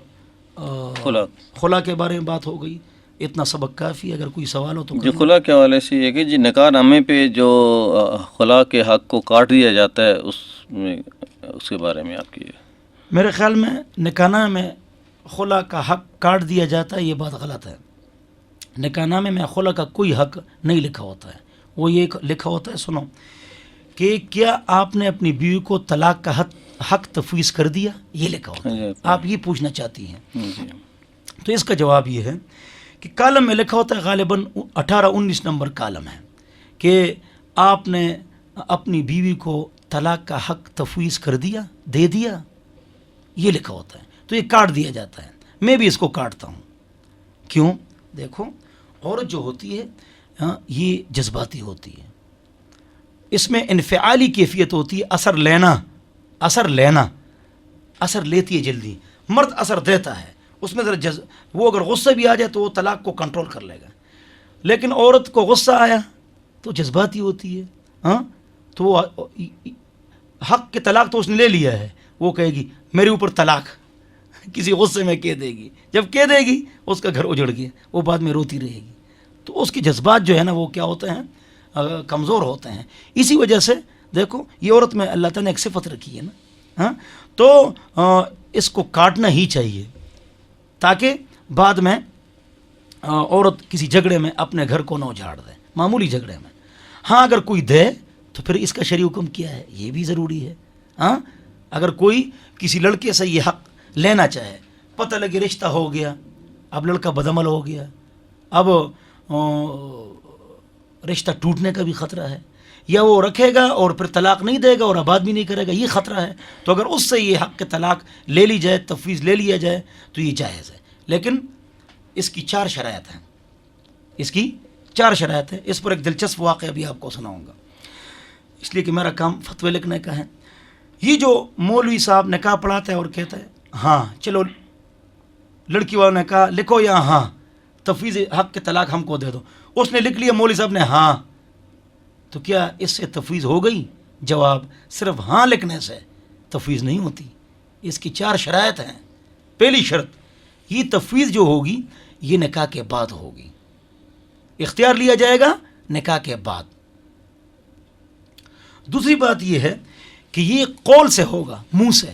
خلا کے بارے میں بات ہو گئی۔ اتنا سبق کافی، اگر کوئی سوال ہو تو جو خلا کے حوالے سے یہ کہ جی نکاح نامے پہ جو خلا کے حق کو کاٹ دیا جاتا ہے، اس کے بارے میں آپ کی؟ میرے خیال میں نکاح نامے میں خلا کا حق کاٹ دیا جاتا ہے، یہ بات غلط ہے۔ نکاح نامے میں خلا کا کوئی حق نہیں لکھا ہوتا ہے، وہ یہ لکھا ہوتا ہے، سنو، کہ کیا آپ نے اپنی بیوی کو طلاق کا حق تفویض کر دیا، یہ لکھا ہوتا ہے۔ آپ یہ پوچھنا چاہتی ہیں، تو اس کا جواب یہ ہے کہ کالم میں لکھا ہوتا ہے، غالباً 18-19 نمبر کالم ہے، کہ آپ نے اپنی بیوی کو طلاق کا حق تفویض کر دیا، دے دیا، یہ لکھا ہوتا ہے۔ تو یہ کاٹ دیا جاتا ہے. میں بھی اس کو کاٹتا ہوں. کیوں؟ دیکھو عورت جو ہوتی ہے یہ جذباتی ہوتی ہے. اس میں انفعالی کیفیت ہوتی ہے، اثر لینا، اثر لیتی ہے جلدی. مرد اثر دیتا ہے، اس میں ذرا وہ اگر غصہ بھی آ جائے تو وہ طلاق کو کنٹرول کر لے گا. لیکن عورت کو غصہ آیا تو جذباتی ہوتی ہے، تو وہ حق کے طلاق تو اس نے لے لیا ہے، وہ کہے گی میرے اوپر طلاق، کسی غصے میں کہہ دے گی. جب کہہ دے گی اس کا گھر اجڑ گیا، وہ بعد میں روتی رہے گی. تو اس کے جذبات جو ہے نا وہ کیا ہوتے ہیں، کمزور ہوتے ہیں. اسی وجہ سے دیکھو یہ عورت میں اللہ تعالیٰ نے ایک صفت رکھی ہے نا، تو اس کو کاٹنا ہی چاہیے تاکہ بعد میں عورت کسی جھگڑے میں اپنے گھر کو نہ اجھاڑ دے، معمولی جھگڑے میں. ہاں اگر کوئی دے تو پھر اس کا شرعی حکم کیا ہے یہ بھی ضروری ہے. اگر کوئی کسی لڑکے سے یہ حق لینا چاہے، پتہ لگے رشتہ ہو گیا، اب لڑکا بدعمل ہو گیا، اب رشتہ ٹوٹنے کا بھی خطرہ ہے، یا وہ رکھے گا اور پھر طلاق نہیں دے گا اور آباد بھی نہیں کرے گا، یہ خطرہ ہے. تو اگر اس سے یہ حق کے طلاق لے لی جائے، تفویض لے لیا جائے تو یہ جائز ہے. لیکن اس کی 4 شرائط ہیں، اس پر ایک دلچسپ واقعہ بھی آپ کو سناؤں گا، اس لیے کہ میرا کام فتوی لکھنے کا ہے. یہ جو مولوی صاحب نکاح پڑھاتا ہے اور کہتا ہے ہاں چلو، لڑکی والوں نے کہا لکھو یا ہاں تفویض حق کے طلاق ہم کو دے دو، اس نے لکھ لیا، مولوی صاحب نے ہاں، تو کیا اس سے تفویض ہو گئی؟ جواب، صرف ہاں لکھنے سے تفویض نہیں ہوتی. اس کی 4 شرائط ہیں. پہلی شرط، یہ تفویض جو ہوگی یہ نکاح کے بعد ہوگی، اختیار لیا جائے گا نکاح کے بعد. دوسری بات یہ ہے کہ یہ قول سے ہوگا، منہ سے،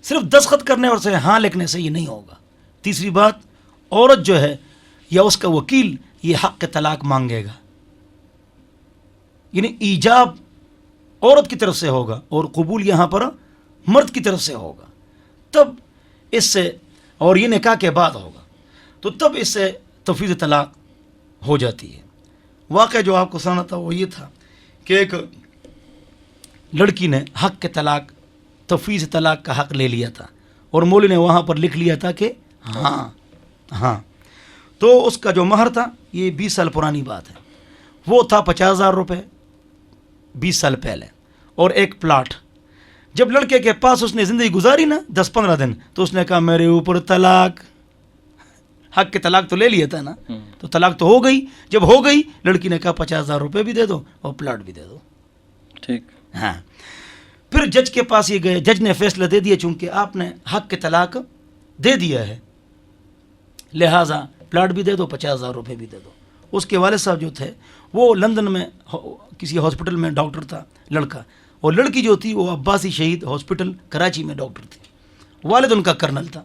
صرف دستخط کرنے اور سے ہاں لکھنے سے یہ نہیں ہوگا. تیسری بات، عورت جو ہے یا اس کا وکیل یہ حق کے طلاق مانگے گا، یعنی ایجاب عورت کی طرف سے ہوگا اور قبول یہاں پر مرد کی طرف سے ہوگا. تب اس سے، اور یہ نکاح کے بعد ہوگا، تو تب اس سے تفویض طلاق ہو جاتی ہے. واقعہ جو آپ کو سنا تھا وہ یہ تھا کہ ایک لڑکی نے حق کے طلاق، تفویض طلاق کا حق لے لیا تھا اور مولوی نے وہاں پر لکھ لیا تھا کہ ہاں. تو اس کا جو مہر تھا، یہ 20 سال پرانی بات ہے، وہ تھا 50,000 روپے 20 سال پہلے، اور ایک پلاٹ. جب لڑکے کے پاس اس نے زندگی گزاری نا 10-15 دن، تو اس نے کہا میرے اوپر طلاق. حق کے طلاق تو لے لیا تھا نا، تو طلاق تو ہو گئی. جب ہو گئی، لڑکی نے کہا 50,000 روپے بھی دے دو اور پلاٹ بھی دے دو. ٹھیک. ہاں. پھر جج کے پاس یہ گئے، جج نے فیصلہ دے دیا چونکہ آپ نے حق کے طلاق دے دیا ہے، لہٰذا پلاٹ بھی دے دو، 50,000 روپے بھی دے دو. اس کے والد صاحب جو تھے وہ لندن میں کسی ہاسپٹل میں ڈاکٹر تھا لڑکا، اور لڑکی جو تھی وہ عباسی شہید ہاسپٹل کراچی میں ڈاکٹر تھی. والد ان کا کرنل تھا.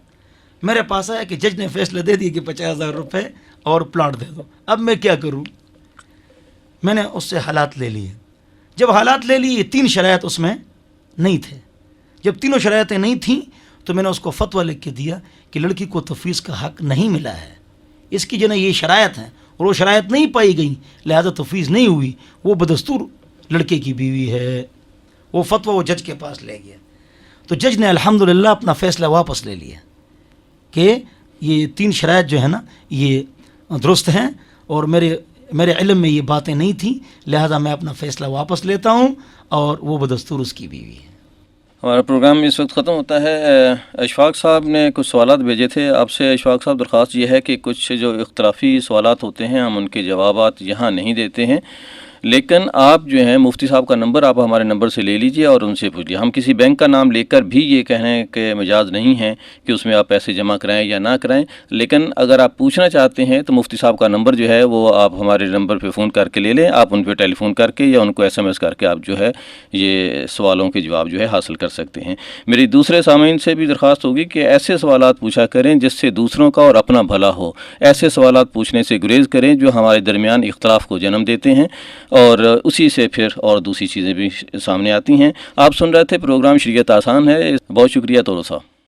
میرے پاس آیا کہ جج نے فیصلہ دے دیا کہ 50,000 روپے اور پلاٹ دے دو، اب میں کیا کروں؟ میں نے اس سے حالات لے لیے. جب حالات لے لیے، 3 شرائط اس میں نہیں تھے. جب تینوں شرائطیں نہیں تھیں تو میں نے اس کو فتویٰ لکھ کے دیا کہ لڑکی کو تفویض کا حق نہیں ملا ہے، اس کی جو نا یہ شرائط ہیں اور وہ شرائط نہیں پائی گئیں، لہذا تفویض نہیں ہوئی. وہ بدستور لڑکے کی بیوی ہے. وہ فتویٰ وہ جج کے پاس لے گیا، تو جج نے الحمدللہ اپنا فیصلہ واپس لے لیا کہ یہ 3 شرائط جو ہے نا یہ درست ہیں، اور میرے علم میں یہ باتیں نہیں تھیں، لہذا میں اپنا فیصلہ واپس لیتا ہوں، اور وہ بدستور اس کی بیوی ہے. ہمارا پروگرام اس وقت ختم ہوتا ہے. اشفاق صاحب نے کچھ سوالات بھیجے تھے آپ سے. اشفاق صاحب، درخواست یہ ہے کہ کچھ جو اختلافی سوالات ہوتے ہیں ہم ان کے جوابات یہاں نہیں دیتے ہیں، لیکن آپ جو ہیں مفتی صاحب کا نمبر آپ ہمارے نمبر سے لے لیجئے اور ان سے پوچھیے. ہم کسی بینک کا نام لے کر بھی یہ کہنے کے مجاز نہیں ہیں کہ اس میں آپ پیسے جمع کرائیں یا نہ کرائیں، لیکن اگر آپ پوچھنا چاہتے ہیں تو مفتی صاحب کا نمبر جو ہے وہ آپ ہمارے نمبر پہ فون کر کے لے لیں. آپ ان پہ ٹیلی فون کر کے یا ان کو SMS کر کے آپ جو ہے یہ سوالوں کے جواب جو ہے حاصل کر سکتے ہیں. میری دوسرے سامعین سے بھی درخواست ہوگی کہ ایسے سوالات پوچھا کریں جس سے دوسروں کا اور اپنا بھلا ہو. ایسے سوالات پوچھنے سے گریز کریں جو ہمارے درمیان اختلاف کو جنم دیتے ہیں، اور اسی سے پھر اور دوسری چیزیں بھی سامنے آتی ہیں. آپ سن رہے تھے پروگرام شریعت آسان ہے. بہت شکریہ طلوع صاحب.